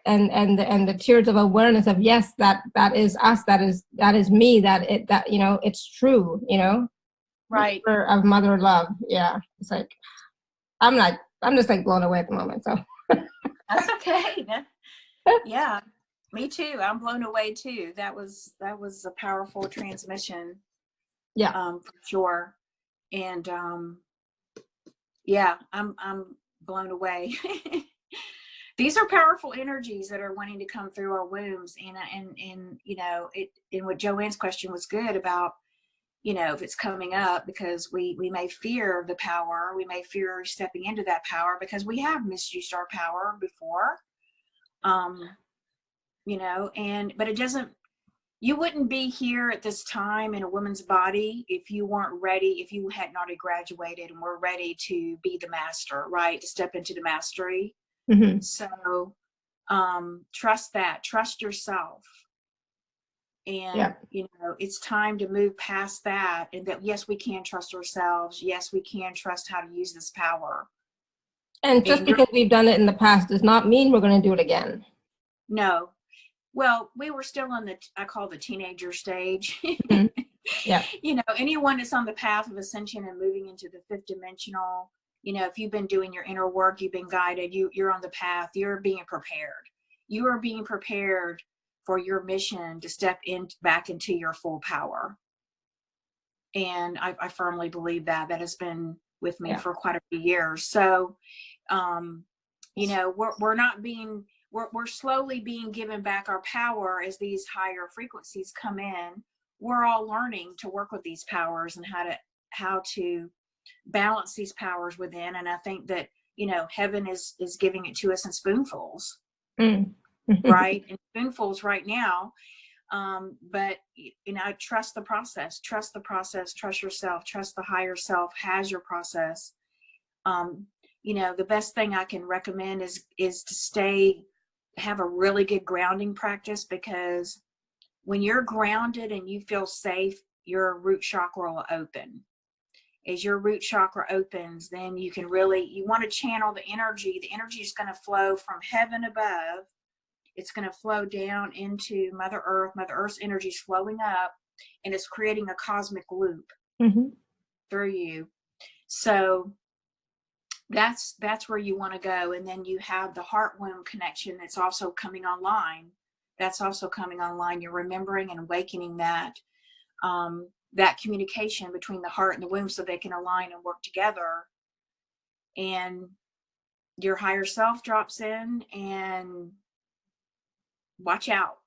Speaker 1: And the tears of awareness of, yes, that is us, that is me, that you know, it's true, you know,
Speaker 2: right,
Speaker 1: of mother love. Yeah, it's like I'm just like blown away at the moment. So
Speaker 2: that's okay. Yeah, me too. I'm blown away too. That was a powerful transmission.
Speaker 1: Yeah,
Speaker 2: for sure. And yeah, I'm blown away. These are powerful energies that are wanting to come through our wombs, and you know, it. And what Joanne's question was good about, you know, if it's coming up, because we may fear the power, we may fear stepping into that power because we have misused our power before. You know, but it doesn't. You wouldn't be here at this time in a woman's body if you weren't ready, if you had not graduated and were ready to be the master, right? To step into the mastery. So trust that, trust yourself. And, you know, it's time to move past that, and that, yes, we can trust ourselves. Yes, we can trust how to use this power.
Speaker 1: And just because we've done it in the past does not mean we're going to do it again.
Speaker 2: No. Well, we were still in I call the teenager stage.
Speaker 1: Yeah.
Speaker 2: You know, anyone that's on the path of ascension and moving into the fifth dimensional, you know, if you've been doing your inner work, you've been guided, you're on the path, you're being prepared. You are being prepared for your mission to step back into your full power. And I firmly believe that has been with me for quite a few years. So, you know, we're slowly being given back our power as these higher frequencies come in. We're all learning to work with these powers and how to balance these powers within. And I think that, you know, heaven is giving it to us in spoonfuls, right? In spoonfuls right now. But, you know, trust the process, trust yourself, trust the higher self has your process. You know, the best thing I can recommend is to have a really good grounding practice, because when you're grounded and you feel safe, your root chakra will open. As your root chakra opens, then you want to channel the energy. The energy is going to flow from heaven above. It's going to flow down into Mother Earth. Mother Earth's energy is flowing up, and it's creating a cosmic loop through you. So that's where you want to go. And then you have the heart womb connection that's also coming online. You're remembering and awakening that communication between the heart and the womb so they can align and work together. And your higher self drops in, and watch out.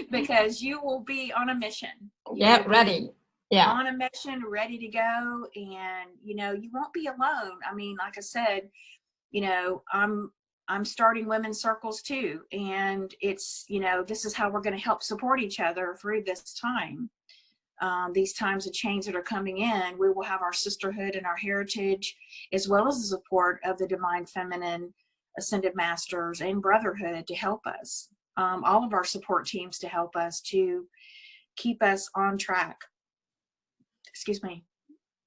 Speaker 2: Because you will be on a mission.
Speaker 1: Ready.
Speaker 2: On a mission, ready to go. And, you know, you won't be alone. I mean, like I said, you know, I'm starting women's circles too. And it's, you know, this is how we're going to help support each other through this time. These times of change that are coming in, we will have our sisterhood and our heritage, as well as the support of the divine feminine, ascended masters, and brotherhood to help us. All of our support teams to help us, to keep us on track. Excuse me.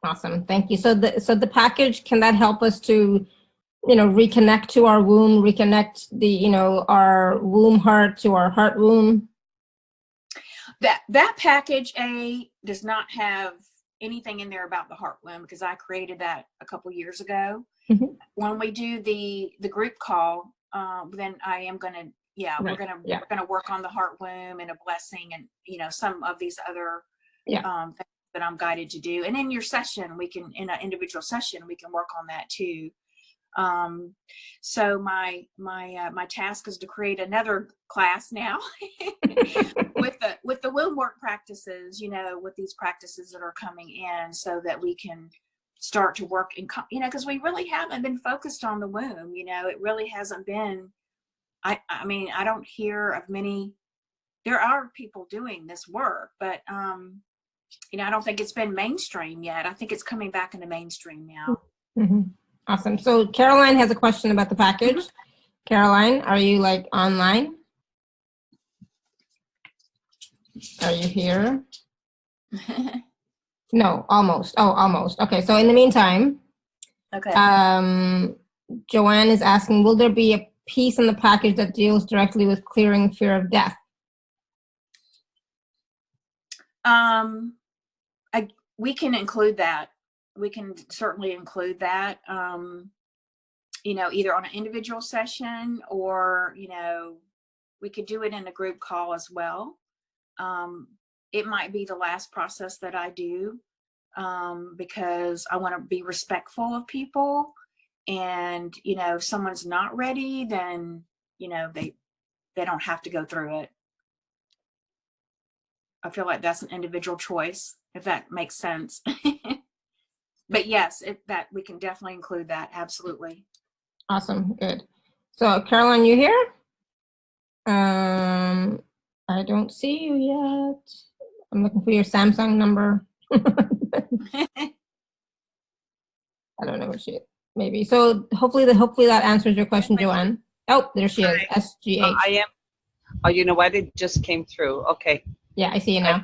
Speaker 1: Awesome. Thank you. So the package, can that help us to, you know, reconnect to our womb, reconnect you know, our womb heart to our heart womb?
Speaker 2: That package does not have anything in there about the heart womb, because I created that a couple years ago. When we do the group call, then I am going to, we're going to work on the heart womb and a blessing, and, you know, some of these other things that I'm guided to do. And in your session, we can, in an individual session, we can work on that too. So my task is to create another class now with the womb work practices, you know, with these practices that are coming in, so that we can start to work in, you know, because we really haven't been focused on the womb. You know, it really hasn't been. I mean, I don't hear of many. There are people doing this work, but you know, I don't think it's been mainstream yet. I think it's coming back into mainstream now.
Speaker 1: Mm-hmm. Awesome. So Caroline has a question about the package. Caroline, are you like online? Are you here? No, almost. Oh, almost. Okay. So in the meantime,
Speaker 2: Okay.
Speaker 1: Joanne is asking, will there be a piece in the package that deals directly with clearing fear of death?
Speaker 2: We can include that. We can certainly include that, you know, either on an individual session, or, you know, we could do it in a group call as well. It might be the last process that I do, because I want to be respectful of people. And, you know, if someone's not ready, then, you know, they don't have to go through it. I feel like that's an individual choice, if that makes sense. But yes, that we can definitely include that. Absolutely.
Speaker 1: Awesome. Good. So Caroline, you here? I don't see you yet. I'm looking for your Samsung number. I don't know what she, maybe. So hopefully that answers your question, Joanne. Oh, there she is. SGH.
Speaker 5: I am. Oh, you know what? It just came through. Okay.
Speaker 1: Yeah, I see you now.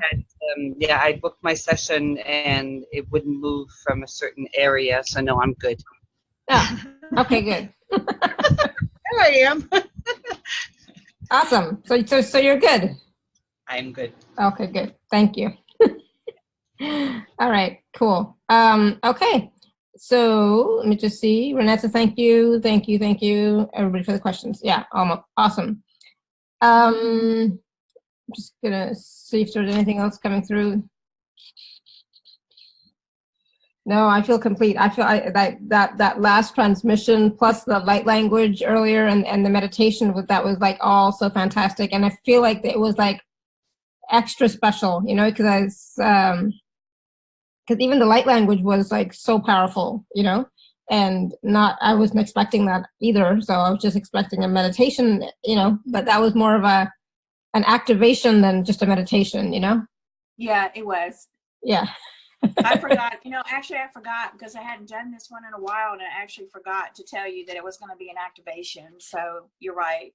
Speaker 5: Yeah, I booked my session and it wouldn't move from a certain area, so no, I'm good.
Speaker 1: Oh, okay, good.
Speaker 5: There I am.
Speaker 1: Awesome. So you're good.
Speaker 5: I'm good.
Speaker 1: Okay, good. Thank you. All right, cool. Okay. So let me just see. Renata, thank you, everybody, for the questions. Yeah, almost awesome. I'm just gonna see if there's anything else coming through. No, I feel complete. I feel that last transmission plus the light language earlier and the meditation that was like all so fantastic. And I feel like it was like extra special, you know, because even the light language was like so powerful, you know, and I wasn't expecting that either. So I was just expecting a meditation, you know, but that was more of an activation than just a meditation, you know?
Speaker 2: Yeah, it was.
Speaker 1: Yeah.
Speaker 2: I forgot, you know, actually I forgot, because I hadn't done this one in a while, and I actually forgot to tell you that it was going to be an activation. So you're right.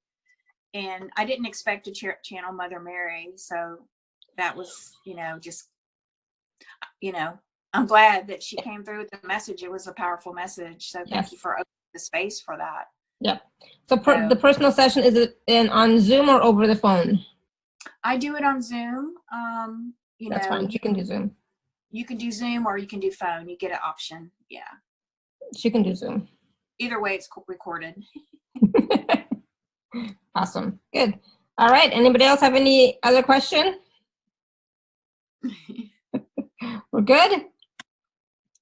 Speaker 2: And I didn't expect to channel Mother Mary. So that was, you know, just, you know, I'm glad that she came through with the message. It was a powerful message. So thank you for opening the space for that.
Speaker 1: Yeah. So the personal session, is it on Zoom or over the phone?
Speaker 2: I do it on Zoom. You
Speaker 1: That's
Speaker 2: know,
Speaker 1: fine. You can do Zoom.
Speaker 2: You can do Zoom or you can do phone. You get an option. Yeah.
Speaker 1: She can do Zoom.
Speaker 2: Either way, it's recorded.
Speaker 1: Awesome. Good. All right. Anybody else have any other question? We're good?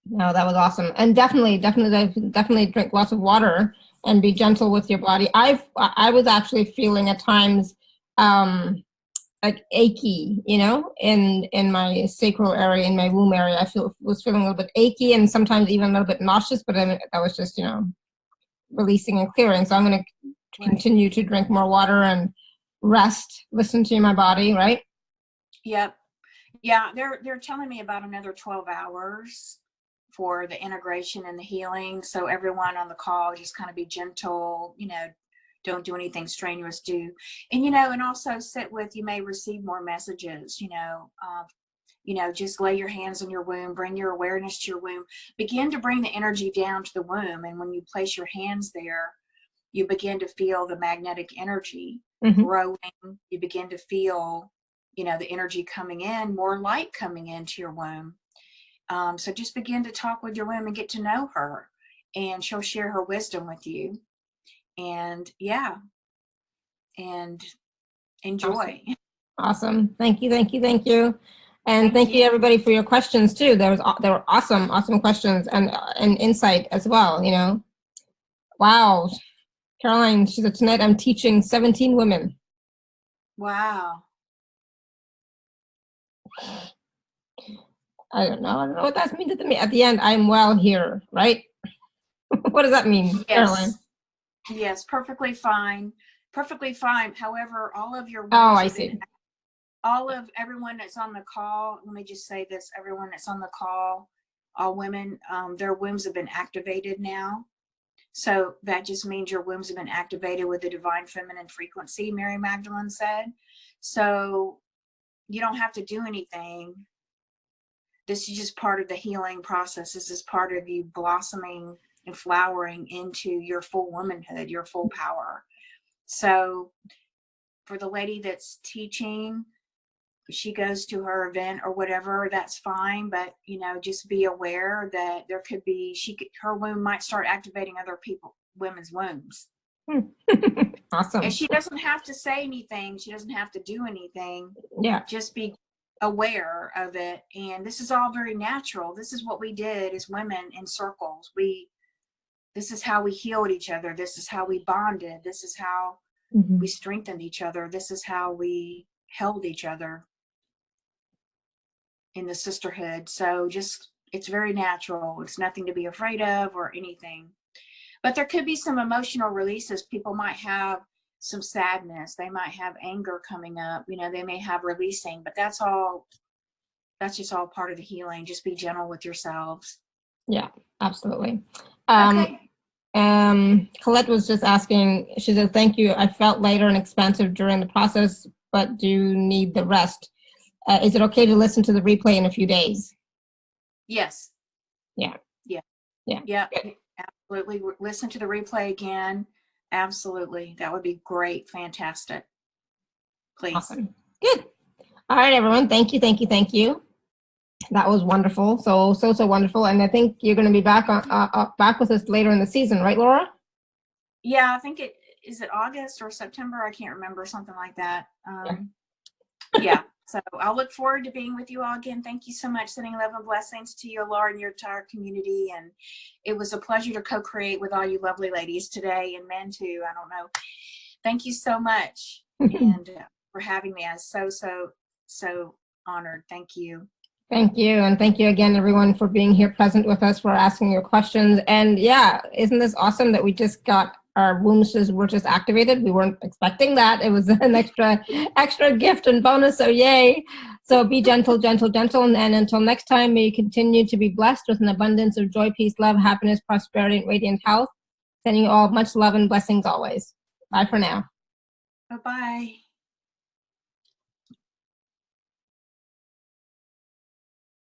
Speaker 1: No, that was awesome. And definitely drink lots of water and be gentle with your body. I was actually feeling at times like achy, you know, in my sacral area, in my womb area. I was feeling a little bit achy and sometimes even a little bit nauseous, but that was just, you know, releasing and clearing. So I'm going to continue to drink more water and rest, listen to my body, right?
Speaker 2: Yep. Yeah, they're telling me about another 12 hours for the integration and the healing. So everyone on the call, just kind of be gentle, you know, don't do anything strenuous, and, you know, and also sit with, you may receive more messages, you know, just lay your hands on your womb, bring your awareness to your womb, begin to bring the energy down to the womb. And when you place your hands there, you begin to feel the magnetic energy growing. You begin to feel, you know, the energy coming in, more light coming into your womb. So just begin to talk with your womb and get to know her, and she'll share her wisdom with you. And yeah, and enjoy.
Speaker 1: Awesome. Thank you. And thank you everybody for your questions too. There were awesome questions and insight as well, you know. Wow. Caroline, she said, tonight I'm teaching 17 women.
Speaker 2: Wow.
Speaker 1: I don't know what that means to me. At the end, I'm well here, right? What does that mean, Caroline?
Speaker 2: Yes, perfectly fine. Perfectly fine. However, all of your
Speaker 1: I see.
Speaker 2: All of everyone that's on the call, let me just say this, everyone that's on the call, all women, their wombs have been activated now. So that just means your wombs have been activated with the divine feminine frequency, Mary Magdalene said. So you don't have to do anything. This is just part of the healing process. This is part of you blossoming and flowering into your full womanhood, your full power. So for the lady that's teaching, she goes to her event or whatever, that's fine. But, you know, just be aware that there could be, her womb might start activating other women's wombs.
Speaker 1: Awesome.
Speaker 2: And she doesn't have to say anything. She doesn't have to do anything.
Speaker 1: Yeah.
Speaker 2: Just be aware of it. And this is all very natural. This is what we did as women in circles. This is how we healed each other. This is how we bonded. This is how we strengthened each other. This is how we held each other in the sisterhood. So just, it's very natural. It's nothing to be afraid of or anything. But there could be some emotional releases. People might have some sadness. They might have anger coming up. You know, they may have releasing, but that's just all part of the healing. Just be gentle with yourselves.
Speaker 1: Yeah, absolutely.
Speaker 2: Okay.
Speaker 1: Colette was just asking, she said, thank you. I felt lighter and expansive during the process, but do need the rest. Is it okay to listen to the replay in a few days?
Speaker 2: Yes.
Speaker 1: Yeah.
Speaker 2: Absolutely. Listen to the replay again. Absolutely. That would be great. Fantastic. Please.
Speaker 1: Awesome. Good. All right, everyone. Thank you. That was wonderful. So wonderful. And I think you're going to be back back with us later in the season, right, Laura?
Speaker 2: Yeah, I think is it August or September? I can't remember, something like that. Yeah. So I'll look forward to being with you all again. Thank you so much. Sending love and blessings to you, Laura, and your entire community. And it was a pleasure to co-create with all you lovely ladies today, and men too. I don't know. Thank you so much. And for having me. I was so honored. Thank you.
Speaker 1: Thank you. And thank you again, everyone, for being here present with us, for asking your questions. And yeah, isn't this awesome that we just got our wombs were just activated? We weren't expecting that. It was an extra gift and bonus. So yay. So be gentle. And until next time, may you continue to be blessed with an abundance of joy, peace, love, happiness, prosperity, and radiant health. Sending you all much love and blessings always. Bye for now.
Speaker 2: Bye-bye.